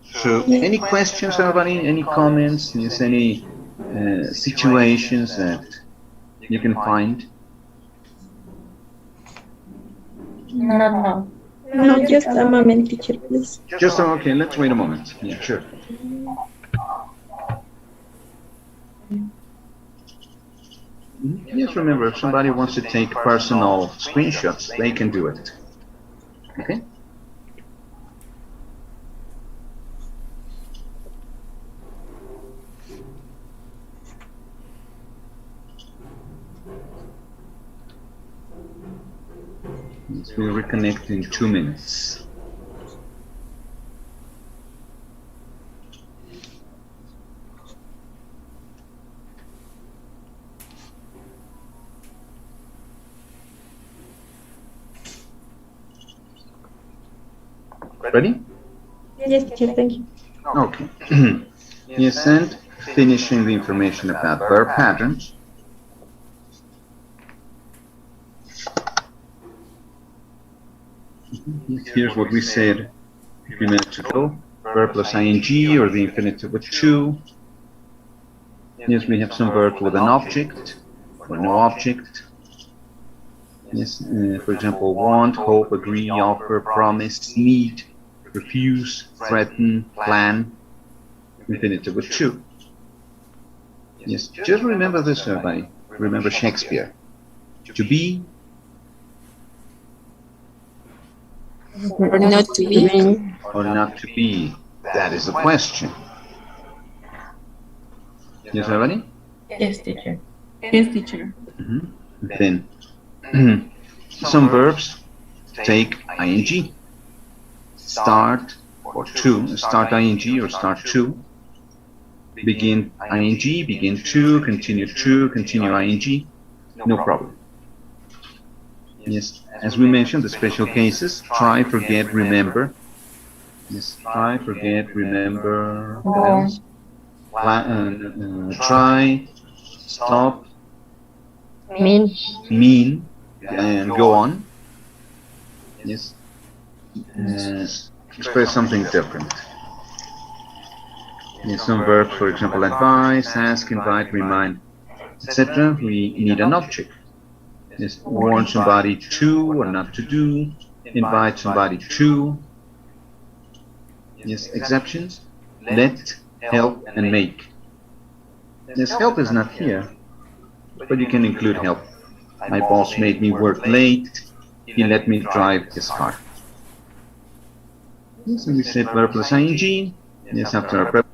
So, any questions, everybody? Any comments? Yes, any situations that you can find? No. No, just a moment, teacher, please. Just okay. Let's wait a moment. Yeah, sure. Yes, remember, if somebody wants to take personal screenshots, they can do it. Okay? Yes, we'll reconnect in 2 minutes. Ready? Yes, teacher, thank you. Okay. Yes, and finishing the information about verb patterns. Here's what we said a few minutes ago. Verb plus ing or the infinitive with to. Yes, we have some verbs with an object or no object. Yes, for example, want, hope, agree, offer, promise, need, refuse, threaten, plan, infinitive with to. Yes, just remember this, everybody. Remember Shakespeare. To be Or not to be. or not to be. That is the question. Yes, everybody? Yes, teacher. Yes, teacher. Then some verbs take ing. Start or to. Start ing or start to. Begin ing, begin to, continue ing. No problem. Yes, as we mentioned, the special cases, try, forget, remember. Yes, try, forget, remember. What else? Try, stop, mean, and go on. Yes, express something different. Yes, some verbs, for example, advise, ask, invite, remind, etc. We need an object. Yes, warn somebody to or not to do, invite somebody to. Yes, exceptions, let, help, and make. Yes, help is not here, but you can include help. My boss made me work late, he let me drive his car. Yes, and we said verb plus ing. Yes, after our prep.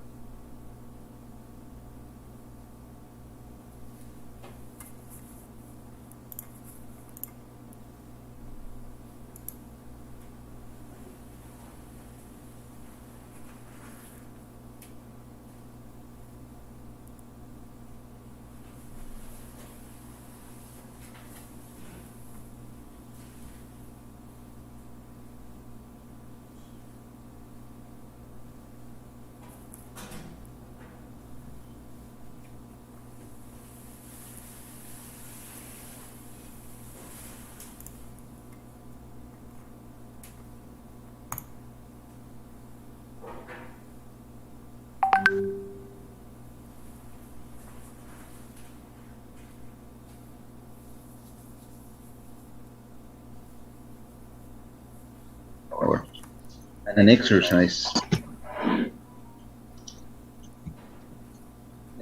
an exercise.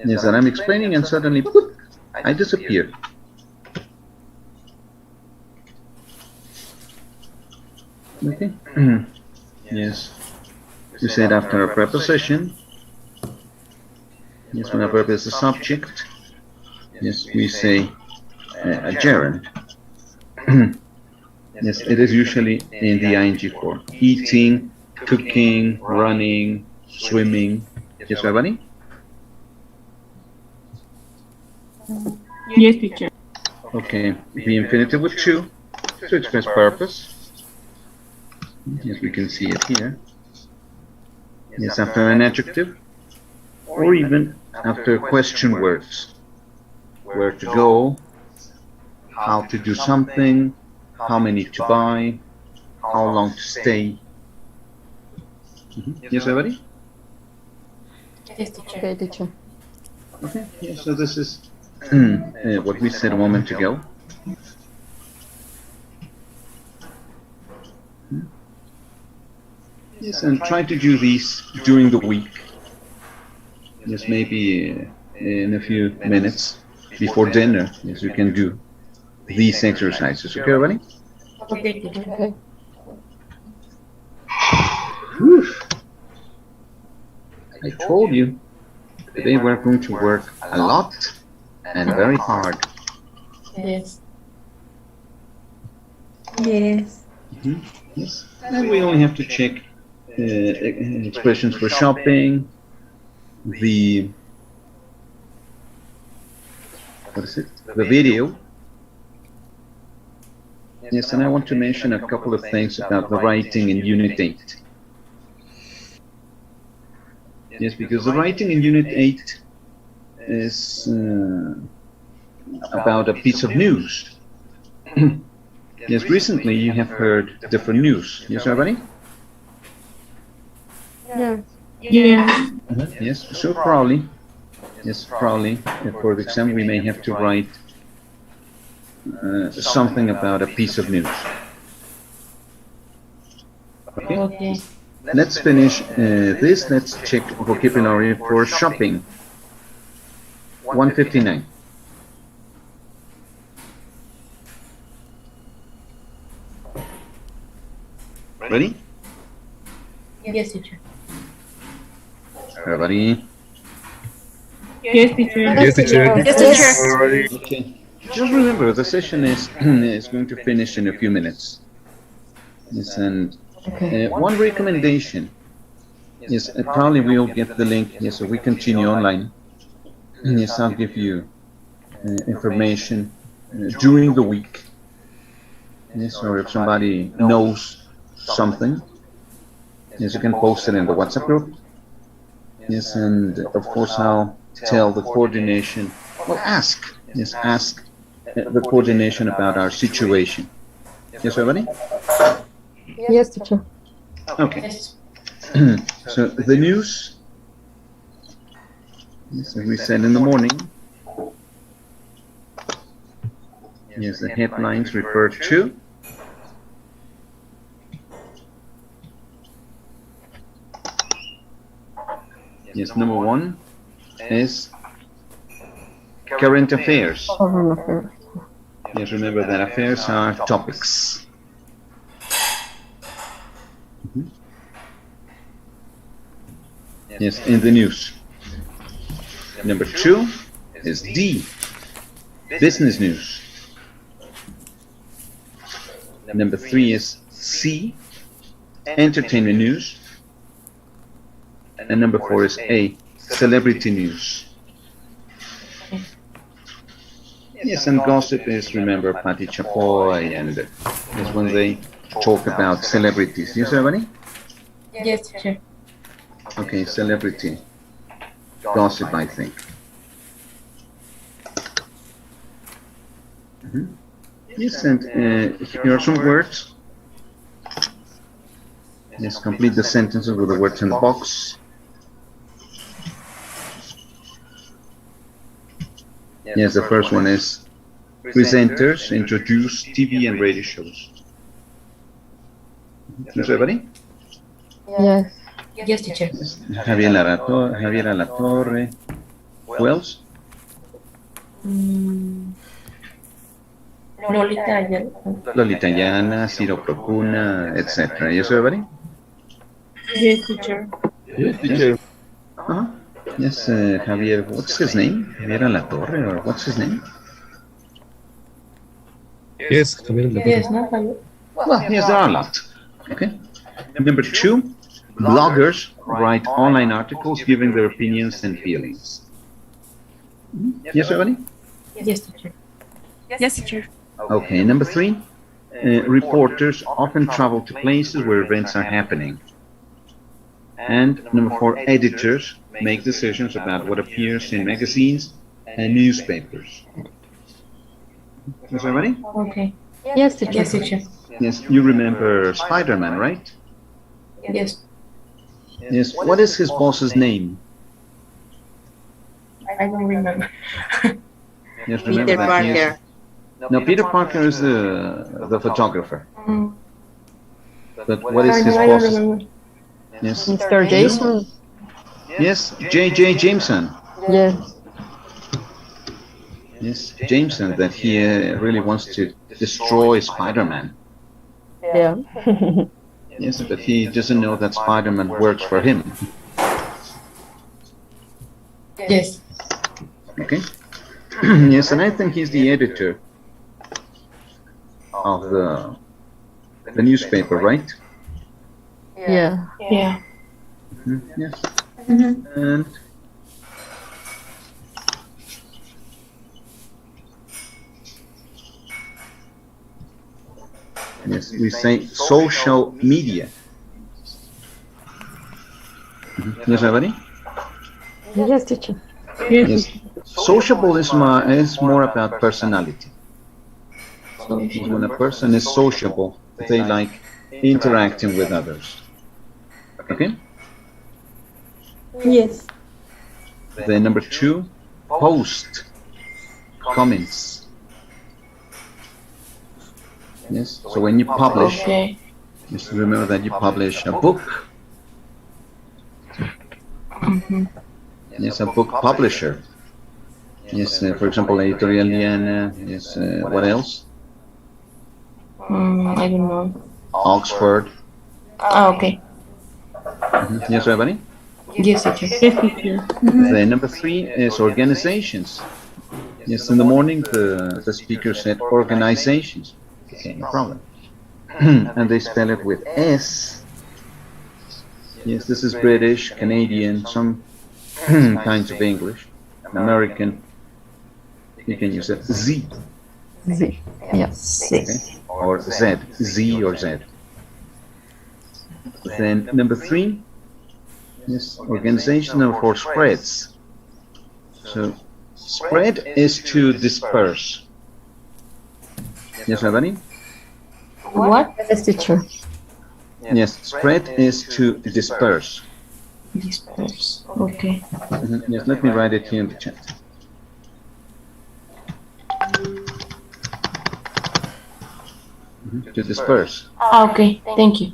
Yes, and I'm explaining and suddenly, poof, I disappear. Okay. Yes. You said after a preposition. Yes, when a verb is the subject. Yes, we say a gerund. Yes, it is usually in the ing form. Eating, cooking, running, swimming. Yes, everybody? Yes, teacher. Okay, the infinitive with to express purpose. Yes, we can see it here. Yes, after an adjective, or even after question words. Where to go, how to do something, how many to buy, how long to stay. Yes, everybody? Yes, teacher. Okay, teacher. Okay, yeah, so this is what we said a moment ago. Yes, and try to do these during the week. Yes, maybe in a few minutes before dinner. Yes, you can do these exercises. Okay, everybody? Okay, teacher. Okay. Whew. I told you today we're going to work a lot and very hard. Yes. Yes. Yes, and we only have to check expressions for shopping, the the video. Yes, and I want to mention a couple of things about the writing in Unit 8. Yes, because the writing in Unit 8 is about a piece of news. Yes, recently you have heard different news. Yes, everybody? Yeah. Yes. Yes, so probably for the exam we may have to write something about a piece of news. Okay, Okay. let's finish this. Let's check vocabulary for shopping. 159. Ready? Yes, teacher. Everybody? Yes, teacher. Yes, teacher. Yes, teacher. Okay. Just remember, the session is is going to finish in a few minutes. Yes, and Okay. one recommendation. Yes, probably we'll get the link. Yes, so we continue online. Yes, I'll give you information during the week. Yes, or if somebody knows something, yes, you can post it in the WhatsApp group. Yes, and of course I'll tell the coordination. Well, ask. Yes, ask the coordination about our situation. Yes, everybody? Yes, teacher. Okay. Yes. So the news, yes, as we said in the morning, yes, the headlines refer to yes, number one is current affairs. Foreign affairs. Yes, remember that affairs are topics. Yes, in the news. Number two is D, business news. Number three is C, entertainment news. And number four is A, celebrity news. Yes, and gossip is, remember, Patti Chapoy, and is when they talk about celebrities. Yes, everybody? Yes, teacher. Okay, celebrity gossip, I think. Yes, and here are some words. Yes, complete the sentences with the words in the box. Yes, the first one is presenters introduce TV and radio shows. Yes, everybody? Yes. Yes, teacher. Yes. Javier Alatorre. Who else? Mm, Lolita Ayala. Lolita Llana, Ciro Procuna, etc. Yes, everybody? Yes, teacher. Yes, teacher. Uh-huh. Yes, Javier, what's his name? Javier Alatorre, or what's his name? Yes, Javier La Yes, Torre. no, Javier. Well, yes, there are a lot. Okay. Number 2, bloggers write online articles giving their opinions and feelings. Yes, everybody? Yes, teacher. Yes, teacher. Okay, number 3, reporters often travel to places where events are happening. And number 4, editors make decisions about what appears in magazines and newspapers. Yes, everybody? Okay. Yes, teacher. Yes, teacher. Yes, you remember Spider-Man, right? Yes. Yes, what is his boss's name? I don't remember. Yes, remember Peter that he is- Parker. No, Peter Parker is the photographer. Mm, But what is his I don't boss's? remember. Yes, Mr. Jason. yes, J.J. Jameson. Yes. Yes, Jameson, that he really wants to destroy Spider-Man. Yeah. Yes, but he doesn't know that Spider-Man works for him. Yes. Okay. Yes, and I think he's the editor of the newspaper, right? Yeah. Yeah. Yes. Mhm. And yes, we say social media. Yes, everybody? Yes, teacher. Yes. Sociabilism is more about personality. When a person is sociable, they like interacting with others. Okay? Yes. Then number 2, post comments. Yes, so when you publish, Okay. just remember that you publish a book. Mhm. Yes, a book publisher. Yes, for example, Editorial Diana. Yes, what else? I don't know. Oxford. Ah, okay. Yes, everybody? Yes, teacher. Yes, teacher. Then number 3 is organizations. Yes, in the morning the speaker said organizations. Okay, no problem. And they spell it with S. Yes, this is British, Canadian, some kinds of English, American. You can use it Z, Z. Yes. okay, or Z, Z or Z. Then number 3, yes, organization. Number 4, spreads. So spread is to disperse. Yes, everybody? What? Yes, teacher. Yes, spread is to disperse. Disperse. Okay. Yes, let me write it here in the chat. To disperse. Ah, okay. Thank you.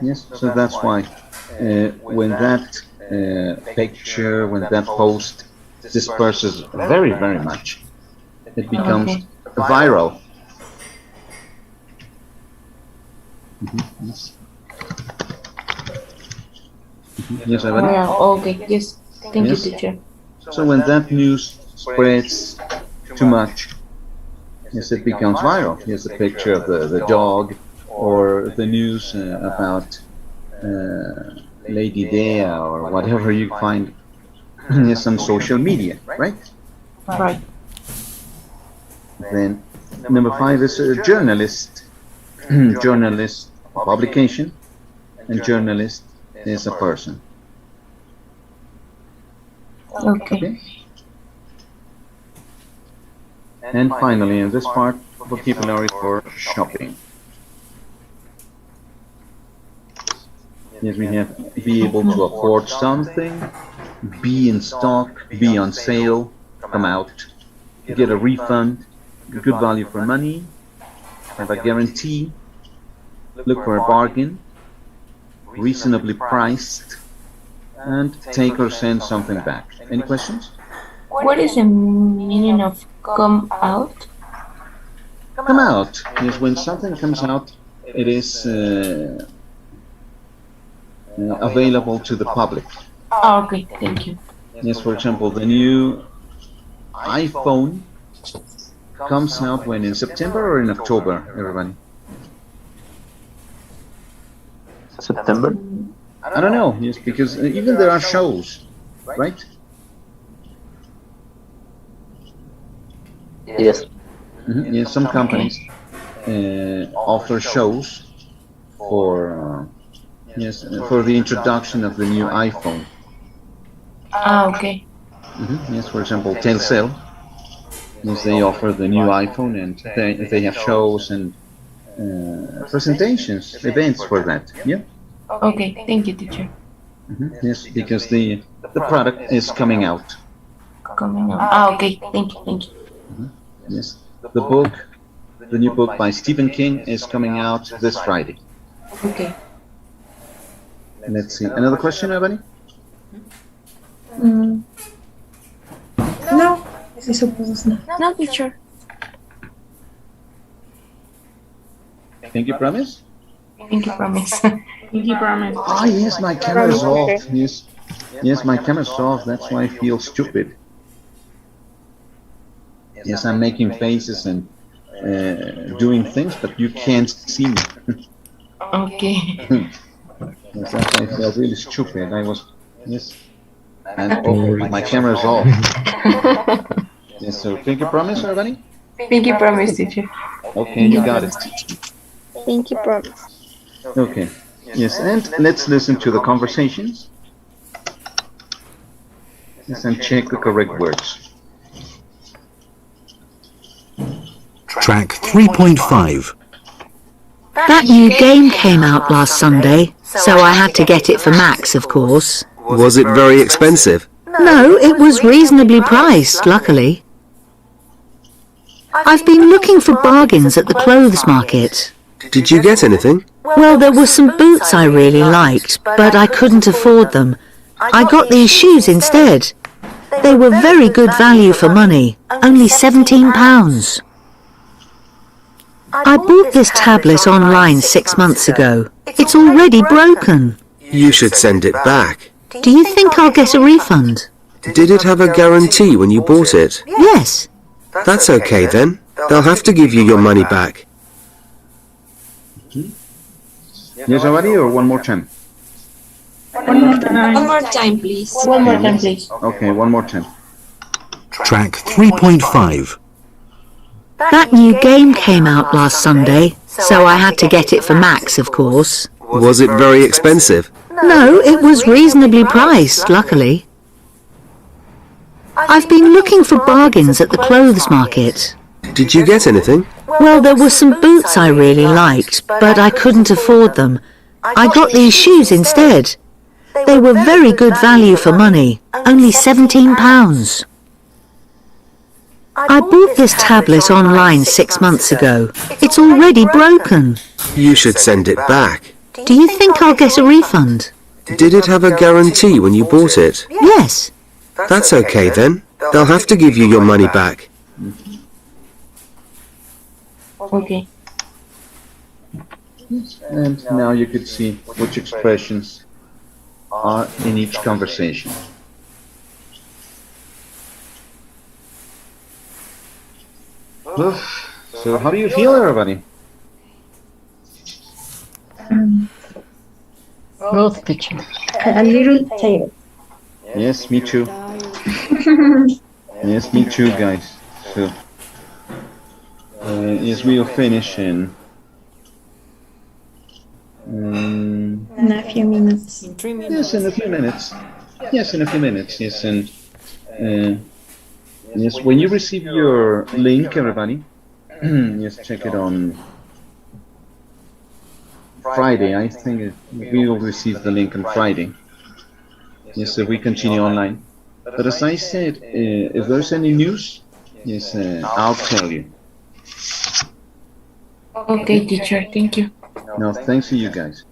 Yes, so that's why when that picture, when that post disperses very, very much, it becomes Okay. viral. Yes. Yes, everybody? Yeah, okay. Yes. Thank Yes. you, teacher. So when that news spreads too much, yes, it becomes viral. Here's a picture of the dog, or the news about Lady Dea, or whatever you find yes, on social media, right? Right. Then number 5 is a journalist. Journalist, publication, and journalist is a person. Okay. Okay. And finally, in this part, vocabulary for shopping. Yes, we have be able to afford something, be in stock, be on sale, come out, get a refund, good value for money, have a guarantee, look for a bargain, reasonably priced, and take or send something back. Any questions? What is the meaning of come out? Come out is when something comes out, it is available to the public. Oh, okay, thank you. Yes, for example, the new iPhone comes out when, in September or in October, everybody? September? I don't know, yes, because even there are shows, right? Yes. Yes, some companies offer shows for for the introduction of the new iPhone. Ah, okay. Yes, for example, Telcel. Yes, they offer the new iPhone, and they have shows and presentations, events for that. Yeah. Okay, thank you, teacher. Yes, because the product is coming out. Coming up. Ah, okay, thank you, thank you. Yes, the new book by Stephen King is coming out this Friday. Okay. Let's see. Another question, everybody? No, I suppose not. No, teacher. Thank you, promise. Thank you, promise. Pinky promise. Ah, yes, my camera is off. Yes, my camera is off. That's why I feel stupid. Yes, I'm making faces and doing things, but you can't see me. Okay. Yes, that's why I feel really stupid. And my camera is off. Yes, so pinky promise, everybody? Pinky promise, teacher. Okay, you got it. Thank you, promise. Okay. Yes, and let's listen to the conversations. Yes, and check the correct words. Track 3.5. That new game came out last Sunday, so I had to get it for Max, of course. Was it very expensive? No, it was reasonably priced, luckily. I've been looking for bargains at the clothes market. Did you get anything? Well, there were some boots I really liked, but I couldn't afford them. I got these shoes instead. They were very good value for money, only £17. I bought this tablet online 6 months ago. It's already broken. You should send it back. Do you think I'll get a refund? Did it have a guarantee when you bought it? Yes. That's okay then. They'll have to give you your money back. Yes, everybody, or one more time? One more time. One more time, please. One more time, please. Okay, one more time. Track 3.5. That new game came out last Sunday, so I had to get it for Max, of course. Was it very expensive? No, it was reasonably priced, luckily. I've been looking for bargains at the clothes market. Did you get anything? Well, there were some boots I really liked, but I couldn't afford them. I got these shoes instead. They were very good value for money, only £17. I bought this tablet online 6 months ago. It's already broken. You should send it back. Do you think I'll get a refund? Did it have a guarantee when you bought it? Yes. That's okay then. They'll have to give you your money back. Okay. And now you could see which expressions are in each conversation. So how do you feel, everybody? Both teacher. A little tired. Yes, me too. Yes, me too, guys. So, yes, we'll finish in In a few minutes. In 3 minutes. yes, in a few minutes. Yes, in a few minutes. Yes, and yes, when you receive your link, everybody, yes, check it on Friday. I think we will receive the link on Friday. Yes, so we continue online. But as I said, if there's any news, yes, I'll tell you. Okay, teacher. Thank you. No, thanks to you guys.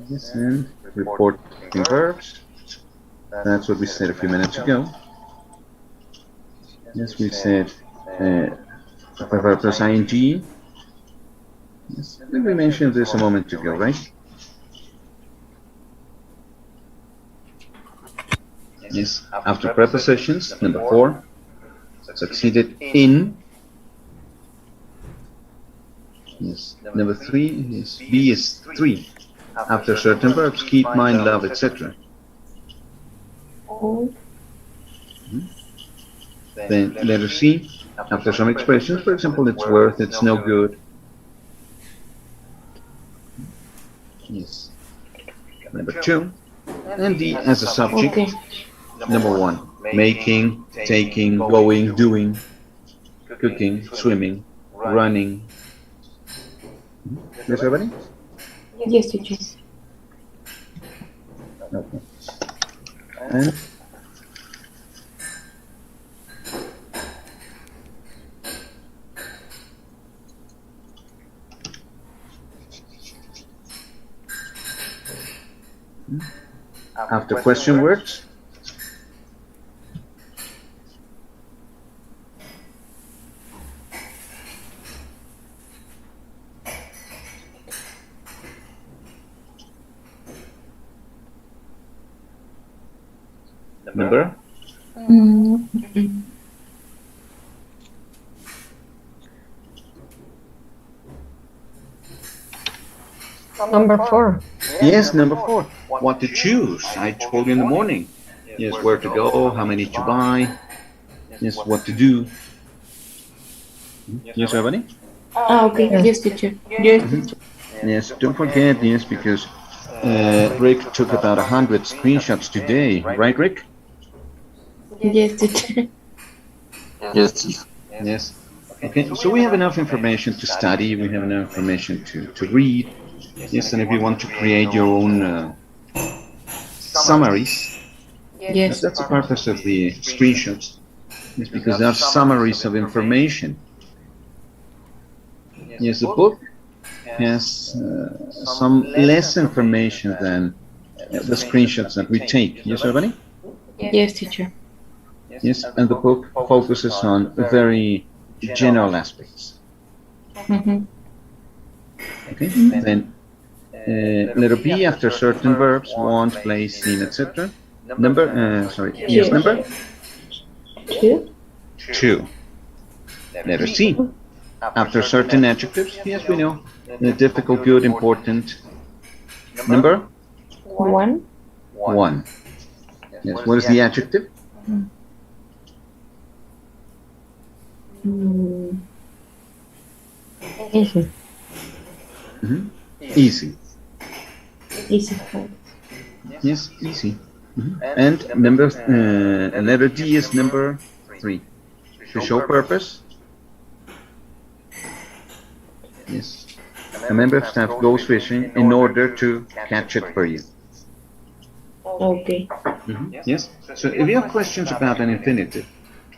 Yes, and reporting verbs. That's what we said a few minutes ago. Yes, we said verb plus ing. Yes, we mentioned this a moment ago, right? Yes, after prepositions, number 4, succeeded in. Yes, number 3 is be is 3. After certain verbs, keep, mind, love, etc. Then letter C, after some expressions, for example, it's worth, it's no good. Yes. Number 2, and D as a subject. Okay. Number 1, making, taking, going, doing, cooking, swimming, running. Yes, everybody? Yes, teacher. Okay. And after question words, number, Number 4. yes, number 4, what to choose. I told you in the morning. Yes, where to go, how many to buy. Yes, what to do. Yes, everybody? Okay. Yes, teacher. Yes, teacher. Yes, don't forget, yes, because Rick took about 100 screenshots today, right, Rick? Yes, teacher. Yes. Yes. Okay, so we have enough information to study, we have enough information to read. Yes, and if you want to create your own summaries, Yes. that's the purpose of the screenshots. Yes, because they're summaries of information. Yes, the book has some less information than the screenshots that we take. Yes, everybody? Yes, teacher. Yes, and the book focuses on very general aspects. Okay, then letter B after certain verbs, want, place, seen, etc. Number, yes, number 2. Letter C after certain adjectives, yes, we know, difficult, good, important. Number 1. 1. Yes, what is the adjective? Easy. Easy. Easy. Yes, easy. And number letter D is number 3. To show purpose. Yes. A member of staff goes fishing in order to catch it for you. Okay. Yes. So if you have questions about an infinitive,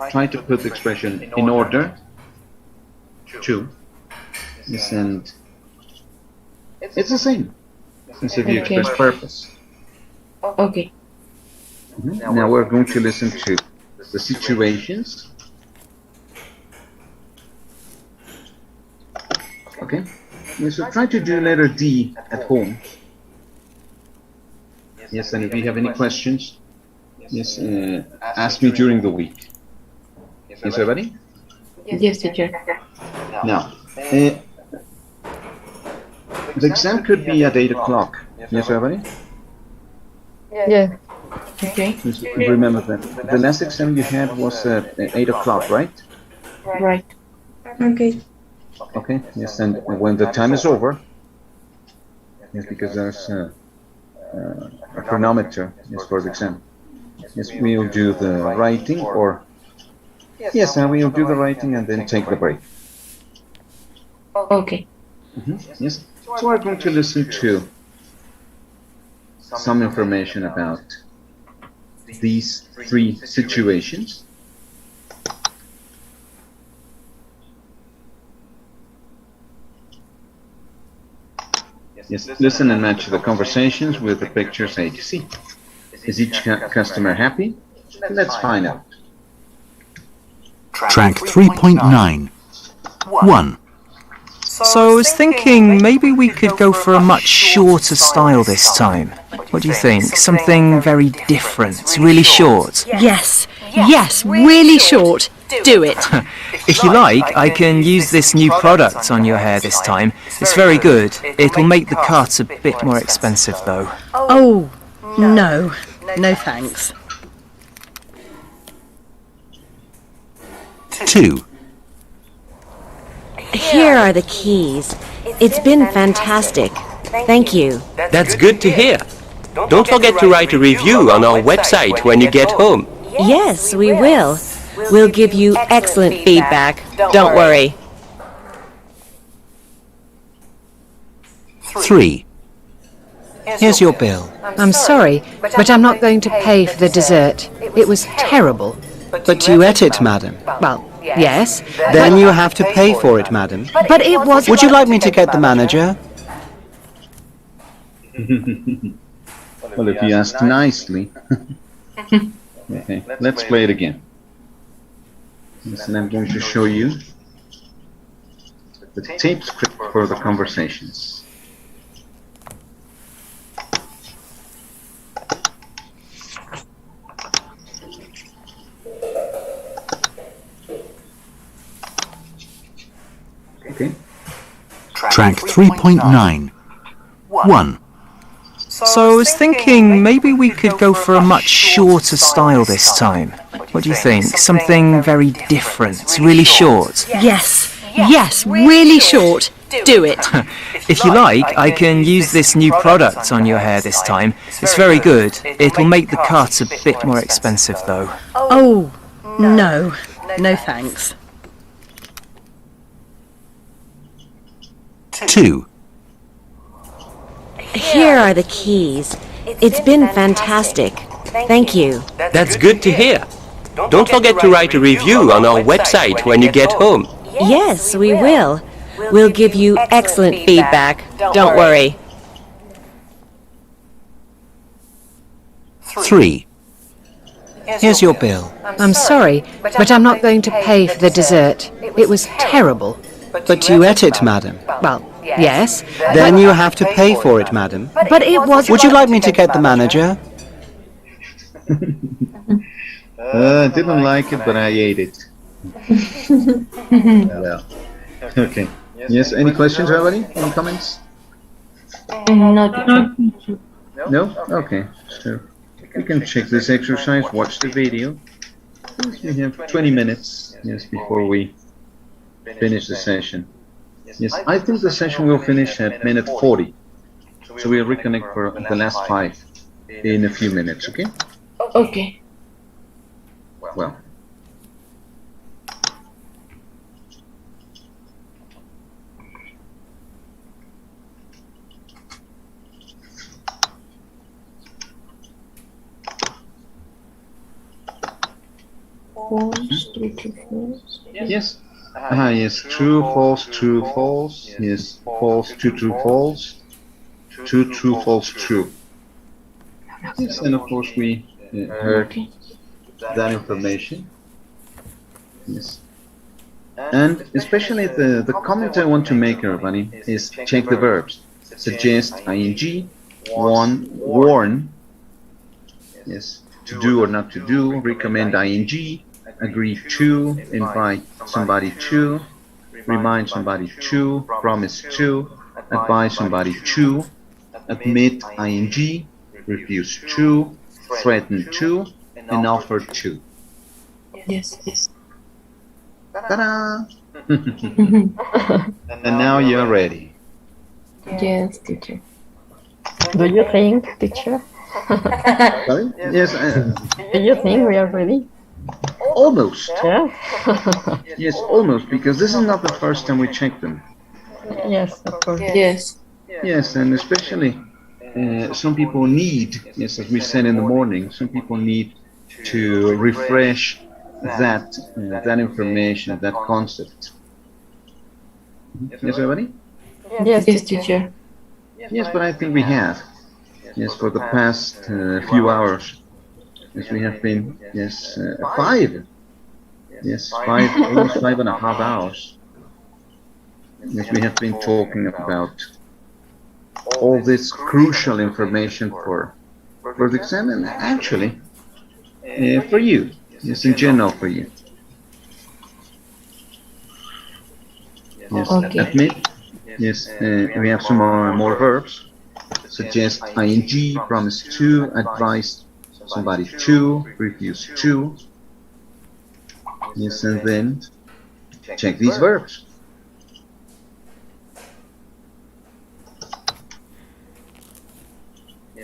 try to put the expression in order to. Yes, and it's the same as if you express purpose. Okay. Now we're going to listen to the situations. Okay. So try to do letter D at home. Yes, and if you have any questions, yes, ask me during the week. Yes, everybody? Yes, teacher. Now, the exam could be at 8 o'clock. Yes, everybody? Yeah. Okay. Just remember that the last exam you had was at 8 o'clock, right? Right. Okay. Okay, yes, and when the time is over, yes, because there's a chronometer, yes, for the exam. Yes, we'll do the writing, or yes, and we'll do the writing and then take the break. Okay. Yes, so we're going to listen to some information about these 3 situations. Yes, listen and match the conversations with the pictures A to C. Is each customer happy? Let's find out. Track 3.9. 1. So I was thinking maybe we could go for a much shorter style this time. What do you think? Something very different, really short. Yes, yes, really short. Do it. If you like, I can use this new product on your hair this time. It's very good. It'll make the cut a bit more expensive though. Oh, no. No thanks. 2. Here are the keys. It's been fantastic. Thank you. That's good to hear. Don't forget to write a review on our website when you get home. Yes, we will. We'll give you excellent feedback. Don't worry. 3. Here's your bill. I'm sorry, but I'm not going to pay for the dessert. It was terrible. But you ate it, madam. Well, yes. Then you have to pay for it, madam. But it was... Would you like me to get the manager? Well, if you ask nicely. Okay, let's play it again. Yes, and I'm going to show you the tape script for the conversations. Okay. Track 3.9. 1. So I was thinking maybe we could go for a much shorter style this time. What do you think? Something very different, really short. Yes, yes, really short. Do it. If you like, I can use this new product on your hair this time. It's very good. It'll make the cut a bit more expensive though. Oh, no. No thanks. 2. Here are the keys. It's been fantastic. Thank you. That's good to hear. Don't forget to write a review on our website when you get home. Yes, we will. We'll give you excellent feedback. Don't worry. 3. Here's your bill. I'm sorry, but I'm not going to pay for the dessert. It was terrible. But you ate it, madam. Well, yes. Then you have to pay for it, madam. But it was... Would you like me to get the manager? Didn't like it, but I ate it. Well, okay. Yes, any questions, everybody? Any comments? No. No? Okay. So you can check this exercise, watch the video. We have 20 minutes, yes, before we finish the session. Yes, I think the session will finish at minute 40. So we'll reconnect for the last 5 in a few minutes, okay? Okay. Well. False, true, false. Yes. Yes, true, false, true, false. Yes, false, true, false. True, false, true. Yes, and of course we heard that information. Yes. And especially the comment I want to make, everybody, is check the verbs. Suggest, ing, warn, yes, to do or not to do, recommend, ing, agree to, invite somebody to, remind somebody to, promise to, advise somebody to, admit, ing, refuse to, threaten to, and offer to. Yes. Ta-da! And now you're ready. Yes, teacher. Do you think, teacher? Sorry? Yes. Do you think we are ready? Almost. Yeah? Yes, almost, because this is not the first time we check them. Yes, of course. Yes. Yes, and especially some people need, yes, as we said in the morning, some people need to refresh that information, that concept. Yes, everybody? Yes, Yes, teacher. Yes, but I think we have. Yes, for the past few hours. Yes, we have been, yes, 5. Yes, 5, almost 5.5 hours. Yes, we have been talking about all this crucial information for the exam and actually for you. Yes, in general for you. Yes, Okay. admit. Yes, we have some more verbs. Suggest ing, promise to, advise somebody to, refuse to. Yes, and then check these verbs.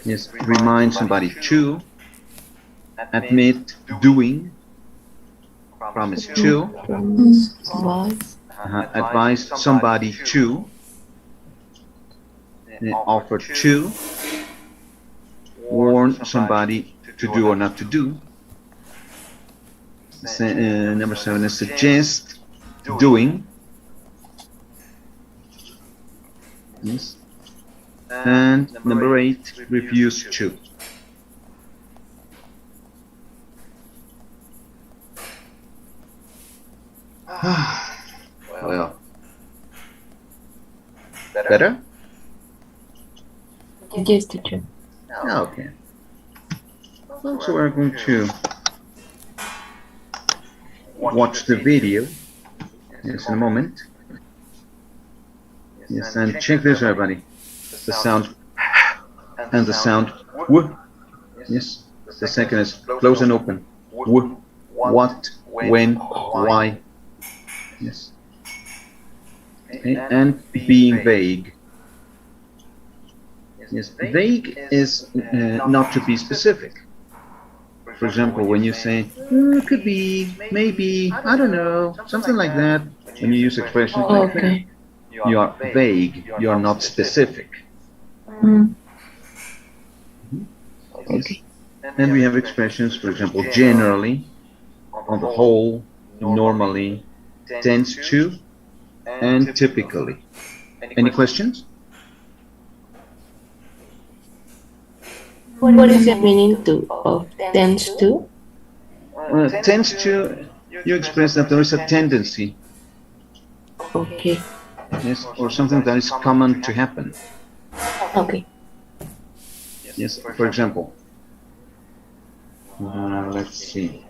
Yes, remind somebody to, admit doing, promise to, advise somebody to, offer to, warn somebody to do or not to do. Number 7 is suggest doing. Yes. And number 8, refuse to. Well, better? Yes, teacher. Okay. So we're going to watch the video. Yes, in a moment. Yes, and check this, everybody. The sound and the sound w. Yes. The second is close and open. W. What, when, why. Yes. Okay. And being vague. Yes. Vague is not to be specific. For example, when you say, could be, maybe, I don't know, something like that, when you use expressions like that, you are vague, you are not specific. Okay. And we have expressions, for example, generally, on the whole, normally, tends to, and typically. Any questions? What is the meaning of tends to? Tends to, you express that there is a tendency. Okay. Yes, or something that is common to happen. Okay. Yes, for example, let's see.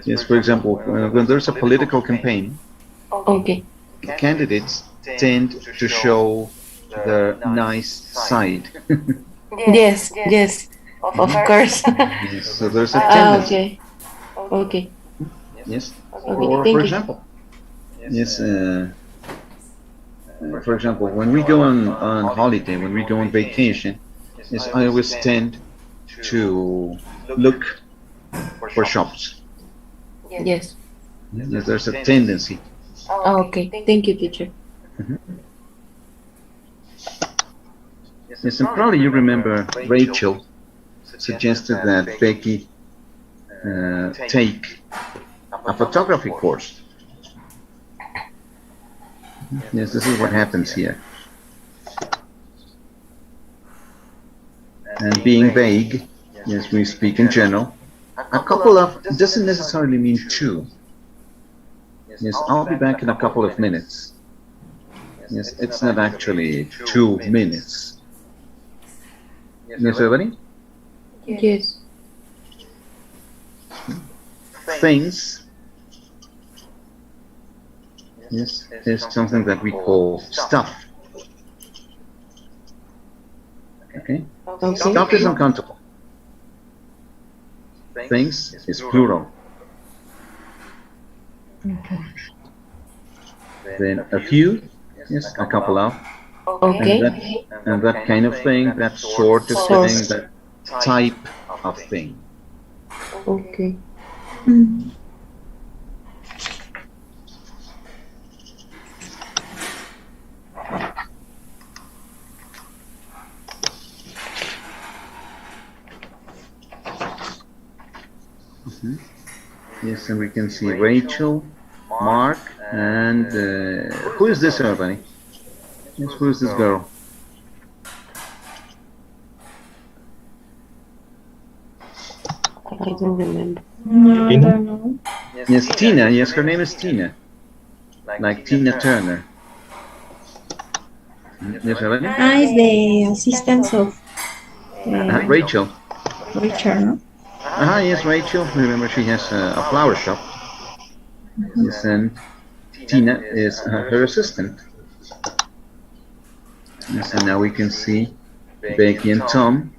Yes, for example, when there's a political campaign, Okay. candidates tend to show their nice side. Yes, yes, of course. Yes, so there's a tendency. Okay. Okay. Yes. Okay, Or thank for you. example, yes. For example, when we go on holiday, when we go on vacation, yes, I always tend to look for shops. Yes. Yes, there's a tendency. Okay. Thank you, teacher. Yes, and probably you remember Rachel suggested that Becky take a photography course. Yes, this is what happens here. And being vague, yes, we speak in general. A couple of doesn't necessarily mean two. Yes, I'll be back in a couple of minutes. Yes, it's not actually 2 minutes. Yes, everybody? Yes. Things, yes, is something that we call stuff. Okay? Stuff is uncountable. Things is plural. Okay. Then a few, yes, a couple of. Okay. And that kind of thing, that sort of thing, that type of thing. Okay. Yes, and we can see Rachel, Mark, and who is this, everybody? Yes, who is this girl? I don't remember. No, I don't know. Yes, Tina. Yes, her name is Tina. Like Tina Turner. Yes, everybody? Is the assistant of Rachel. Richard, no? Yes, Rachel. Remember, she has a flower shop. Yes, and Tina is her assistant. Yes, and now we can see Becky and Tom.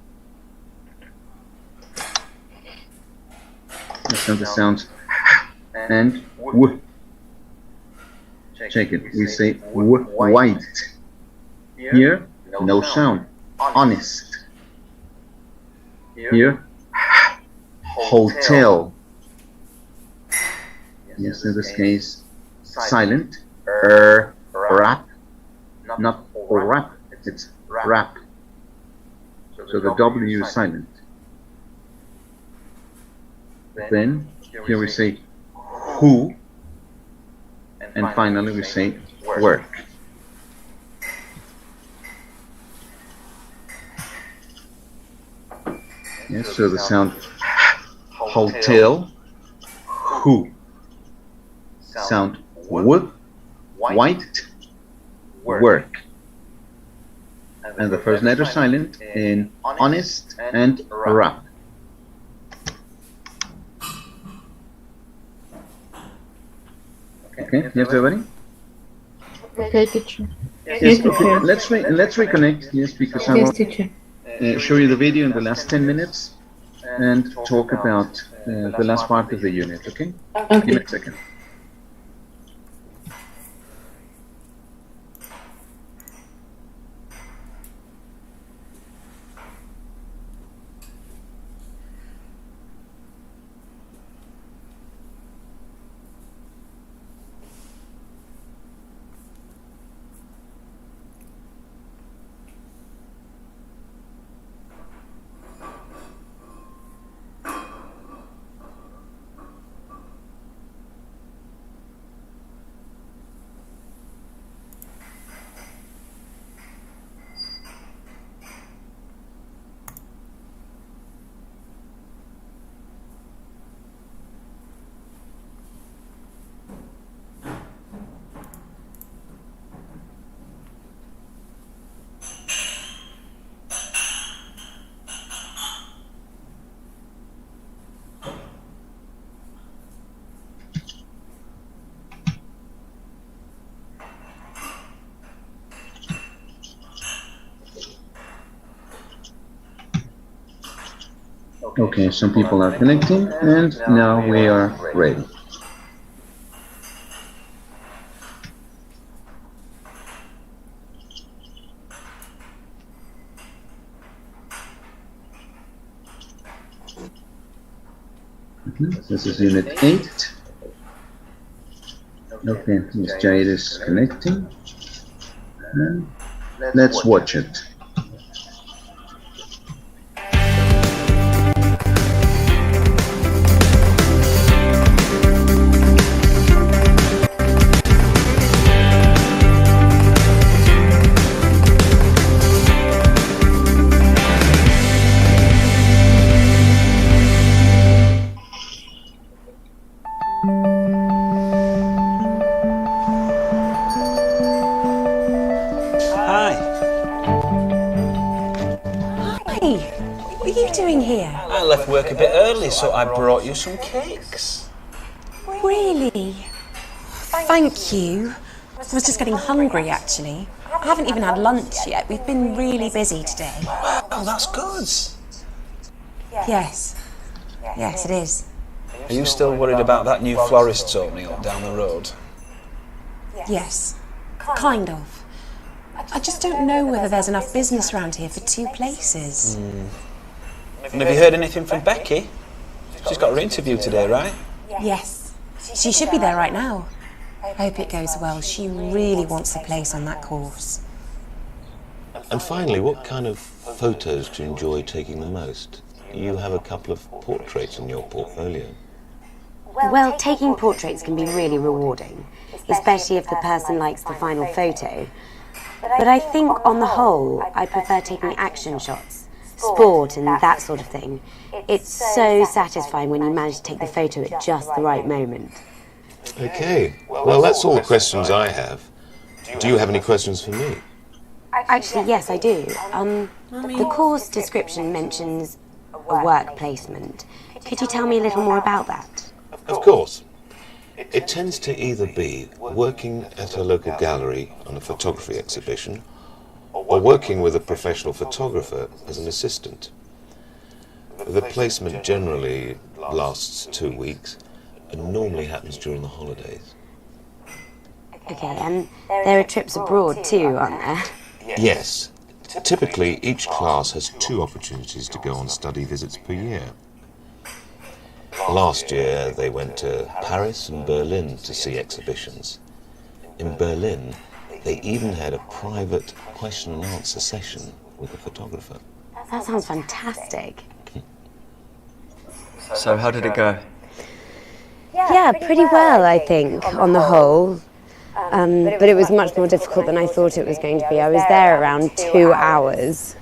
Yes, and the sounds and w. Check it. We say w, white. Here, no sound. Honest. Here, hotel. Yes, in this case, silent. Rap. Not rap, it's rap. So the W is silent. Then, here we say who. And finally we say work. Yes, so the sound hotel, who. Sound w, white, work. And the first letter silent in honest and rap. Okay, yes, everybody? Okay, teacher. Yes, okay. Let's reconnect, yes, because I will show you the video in the last 10 minutes and talk about the last part of the unit, okay? Give me a second. Okay, some people are connecting, and now we are ready. This is Unit 8. Okay, Miss Jade is connecting. And let's watch it. I left work a bit early, so I brought you some cakes. Really? Thank you. I was just getting hungry, actually. I haven't even had lunch yet. We've been really busy today. Well, that's good. Yes. Yes, it is. Are you still worried about that new florist's opening up down the road? Yes. Kind of. I just don't know whether there's enough business around here for two places. And have you heard anything from Becky? She's got her interview today, right? Yes. She should be there right now. I hope it goes well. She really wants a place on that course. And finally, what kind of photos do you enjoy taking the most? You have a couple of portraits in your portfolio. Well, taking portraits can be really rewarding, especially if the person likes the final photo. But I think, on the whole, I prefer taking action shots, sport and that sort of thing. It's so satisfying when you manage to take the photo at just the right moment. Okay, well, that's all the questions I have. Do you have any questions for me? Actually, yes, I do. The course description mentions a work placement. Could you tell me a little more about that? Of course. It tends to either be working at a local gallery on a photography exhibition or working with a professional photographer as an assistant. The placement generally lasts 2 weeks and normally happens during the holidays. Okay, and there are trips abroad too, aren't there? Yes. Typically, each class has 2 opportunities to go on study visits per year. Last year, they went to Paris and Berlin to see exhibitions. In Berlin, they even had a private question and answer session with a photographer. That sounds fantastic. So how did it go? Yeah, pretty well, I think, on the whole. But it was much more difficult than I thought it was going to be. I was there around 2 hours.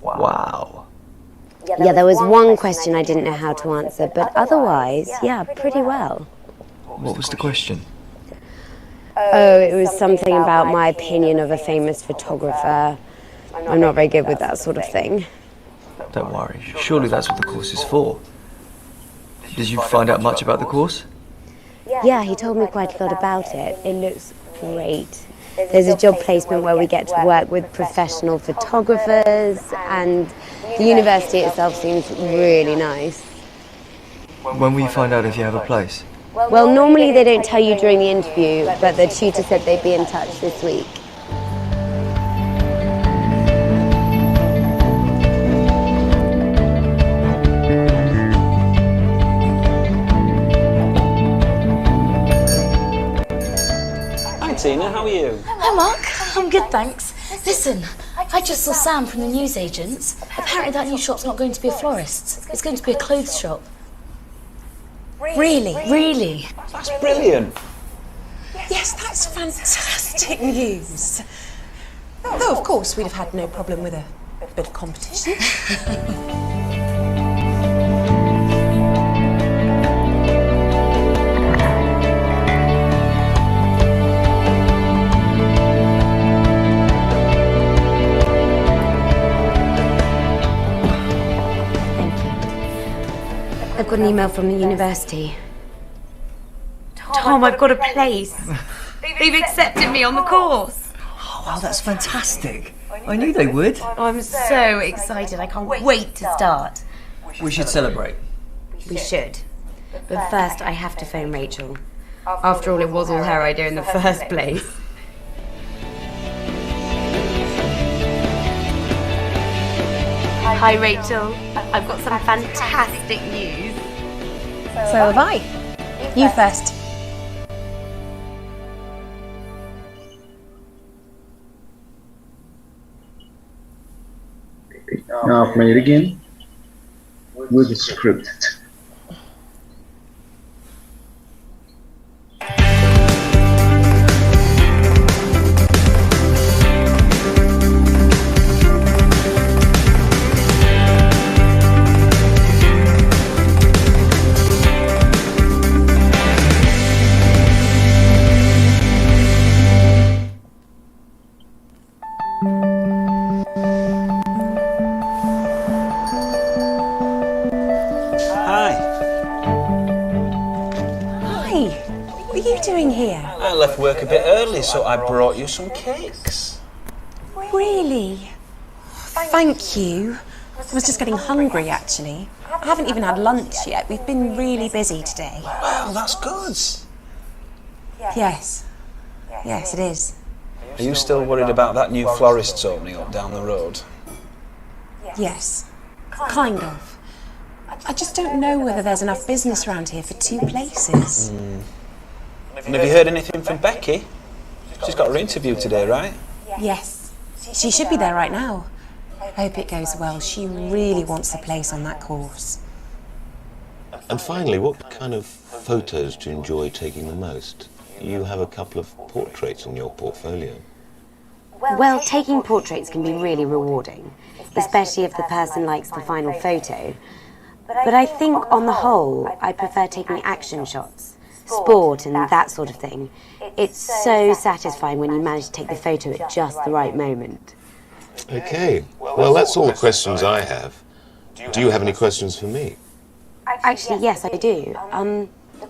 Wow. Yeah, there was one question I didn't know how to answer, but otherwise, yeah, pretty well. What was the question? Oh, it was something about my opinion of a famous photographer. I'm not very good with that sort of thing. Don't worry, surely that's what the course is for. Did you find out much about the course? Yeah, he told me quite a lot about it. It looks great. There's a job placement where we get to work with professional photographers, and the university itself seems really nice. When will you find out if you have a place? Well, normally they don't tell you during the interview, but the tutor said they'd be in touch this week. Tina, how are you? Hi Mark, I'm good thanks. Listen, I just saw Sam from the newsagents. Apparently that new shop's not going to be a florist's, it's going to be a clothes shop. Really? Really? That's brilliant. Yes, that's fantastic news. Though, of course, we'd have had no problem with a bit of competition. I've got an email from the university. Tom, I've got a place. They've accepted me on the course. Oh, wow, that's fantastic. I knew they would. I'm so excited. I can't wait to start. We should celebrate. We should. But first, I have to phone Rachel. After all, it was all her idea in the first place. Hi, Rachel. I've got some fantastic news. So have I. You first. Now play it again with the script. I left work a bit early, so I brought you some cakes. Really? Thank you. I was just getting hungry, actually. I haven't even had lunch yet. We've been really busy today. Well, that's good. Yes. Yes, it is. Are you still worried about that new florist's opening up down the road? Yes. Kind of. I just don't know whether there's enough business around here for 2 places. And have you heard anything from Becky? She's got her interview today, right? Yes. She should be there right now. I hope it goes well. She really wants a place on that course. And finally, what kind of photos to enjoy taking the most? You have a couple of portraits in your portfolio. Well, taking portraits can be really rewarding, especially if the person likes the final photo. But I think, on the whole, I prefer taking action shots, sport and that sort of thing. It's so satisfying when you manage to take the photo at just the right moment. Okay, well, that's all the questions I have. Do you have any questions for me? Actually, yes, I do.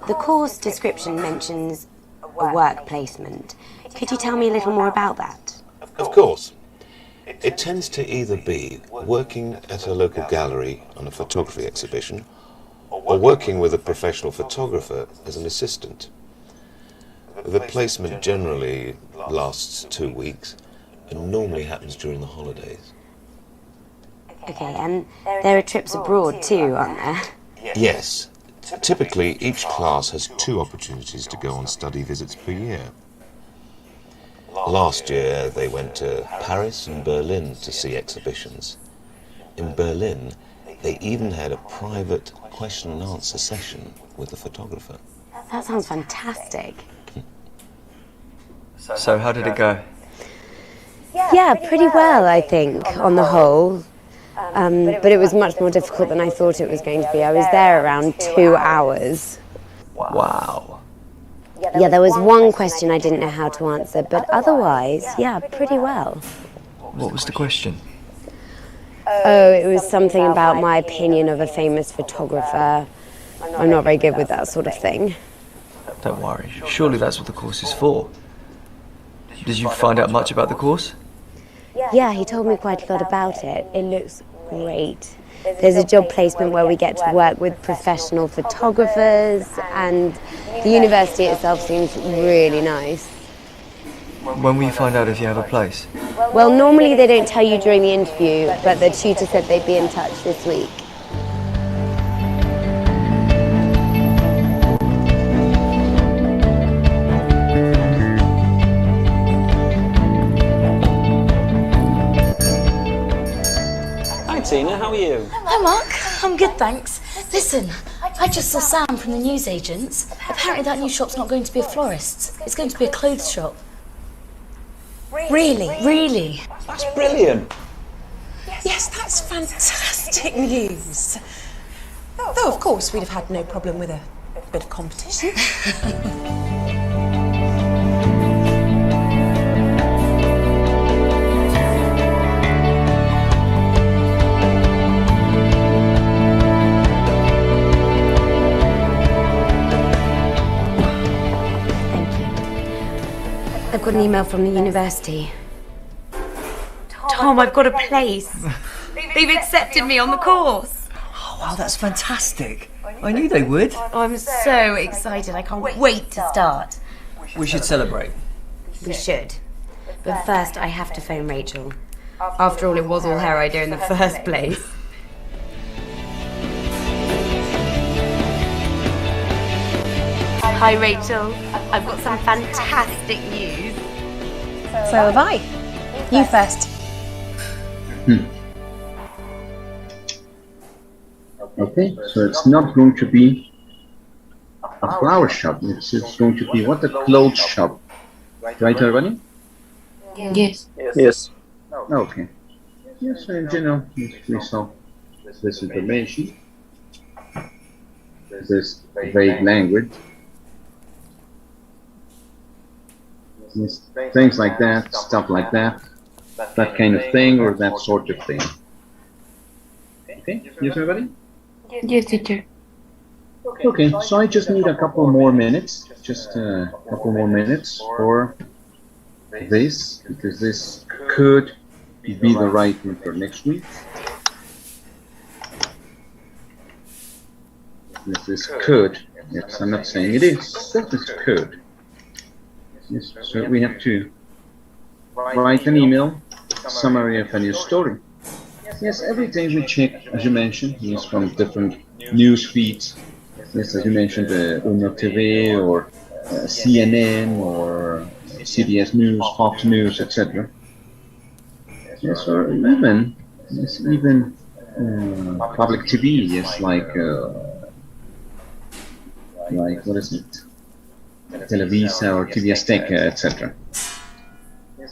The course description mentions a work placement. Could you tell me a little more about that? Of course. It tends to either be working at a local gallery on a photography exhibition, or working with a professional photographer as an assistant. The placement generally lasts 2 weeks and normally happens during the holidays. Okay, and there are trips abroad too, aren't there? Yes. Typically, each class has 2 opportunities to go on study visits per year. Last year, they went to Paris and Berlin to see exhibitions. In Berlin, they even had a private question and answer session with the photographer. That sounds fantastic. So how did it go? Yeah, pretty well, I think, on the whole. But it was much more difficult than I thought it was going to be. I was there around 2 hours. Wow. Yeah, there was one question I didn't know how to answer, but otherwise, yeah, pretty well. What was the question? Oh, it was something about my opinion of a famous photographer. I'm not very good with that sort of thing. Don't worry. Surely that's what the course is for. Did you find out much about the course? Yeah, he told me quite a lot about it. It looks great. There's a job placement where we get to work with professional photographers, and the university itself seems really nice. When will you find out if you have a place? Well, normally they don't tell you during the interview, but the tutor said they'd be in touch this week. Tina, how are you? Hi, Mark. I'm good, thanks. Listen, I just saw Sam from the newsagents. Apparently that new shop's not going to be a florist's. It's going to be a clothes shop. Really? Really. That's brilliant. Yes, that's fantastic news. Though, of course, we'd have had no problem with a bit of competition. I've got an email from the university. Tom, I've got a place. They've accepted me on the course. Oh, wow, that's fantastic. I knew they would. I'm so excited. I can't wait to start. We should celebrate. We should. But first, I have to phone Rachel. After all, it was all her idea in the first place. Hi, Rachel. I've got some fantastic news. So have I. You first. Okay, so it's not going to be a flower shop. It's going to be what? A clothes shop. Right, everybody? Yes. Yes. Okay. Yes, we saw this information, this vague language, things like that, stuff like that, that kind of thing, or that sort of thing. Okay, yes, everybody? Yes, teacher. Okay, so I just need a couple more minutes, just a couple more minutes for this, because this could be the right one for next week. This could, yes, I'm not saying it is, this could. Yes, so we have to write an email, summary of a new story. Yes, every day we check, as you mentioned, yes, from different news feeds. Yes, as you mentioned, Uno TV or CNN or CBS News, Fox News, etc. Yes, or even public TV, yes, like like what is it? Televisa or TV Azteca, etc.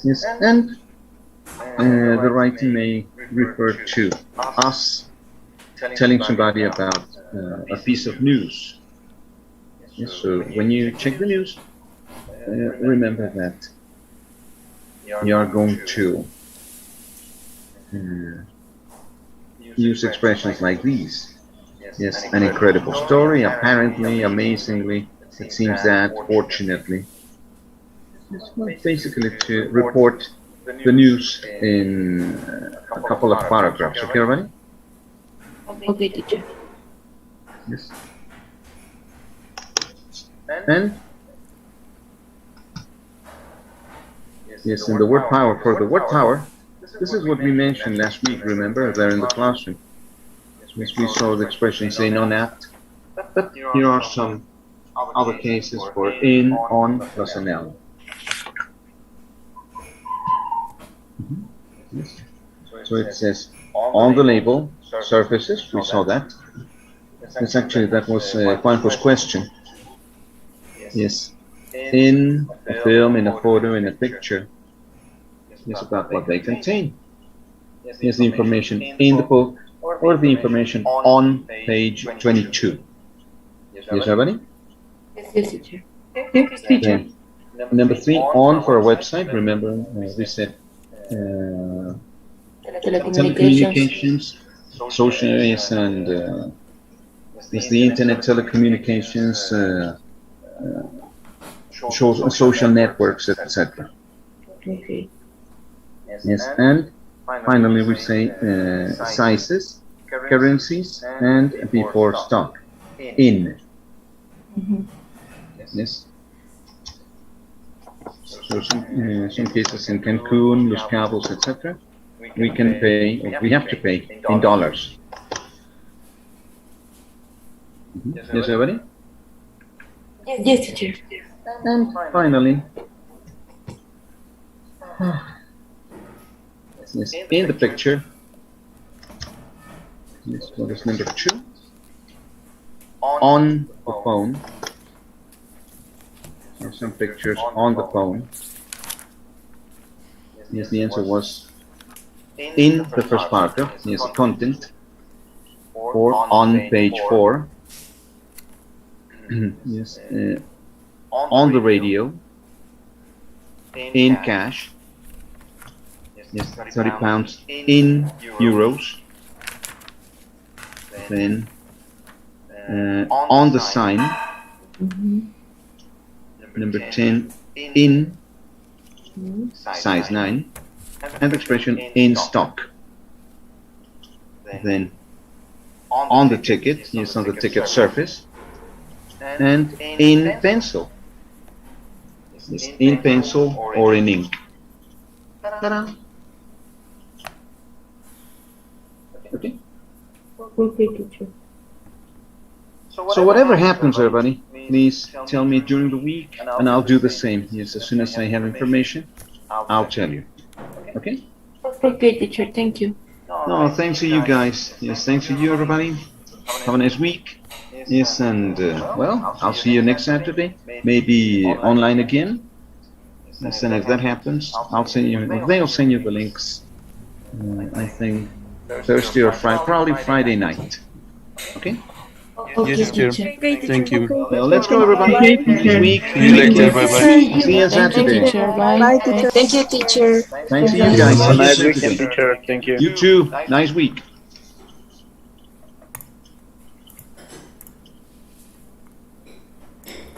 Yes, and the writing may refer to us telling somebody about a piece of news. Yes, so when you check the news, remember that you are going to use expressions like these. Yes, an incredible story, apparently, amazingly, it seems that, fortunately. It's basically to report the news in a couple of paragraphs. Okay, everybody? Okay, teacher. Yes. And yes, in the word power, for the word power, this is what we mentioned last week, remember, there in the classroom. Yes, we saw the expression say non-apt, but here are some other cases for in, on, plus an L. Yes. So it says on the label, surfaces, we saw that. It's actually, that was Juanjo's question. Yes, in a film, in a photo, in a picture. Yes, about what they contain. Yes, the information in the book or the information on page 22. Yes, everybody? Yes, teacher. Yes, teacher. Number 3, on for a website. Remember, we said telecommunications, social areas, and it's the internet, telecommunications, social networks, etc. Okay. Yes, and finally we say sizes, currencies, and before stock, in. Yes. So some cases in Cancun, Los Cabos, etc. We can pay, or we have to pay in dollars. Yes, everybody? Yes, teacher. And finally, yes, in the picture, yes, what is number 2? On the phone. There are some pictures on the phone. Yes, the answer was in the first paragraph. Yes, the content. Or on page 4. Yes, on the radio. In cash. Yes, 30 pounds in euros. Then on the sign. Number 10, in size 9, and the expression in stock. Then on the ticket, yes, on the ticket surface, and in pencil. Yes, in pencil or in ink. Ta-da! Okay. Okay, teacher. So whatever happens, everybody, please tell me during the week, and I'll do the same. Yes, as soon as I have information, I'll tell you. Okay? Okay, teacher. Thank you. No, thanks to you guys. Yes, thanks to you, everybody. Have a nice week. Yes, and well, I'll see you next Saturday. Maybe online again. Yes, and if that happens, I'll send you. They'll send you the links. I think Thursday or Friday, probably Friday night. Okay? Okay, Yes, teacher. teacher. Thank you. Well, let's go, everybody. This week. See you later. Bye-bye. See you on Saturday. Bye, teacher. Thank you, teacher. Thanks to you guys. Have a See you nice Saturday. weekend, teacher. Thank you. You too. Nice week.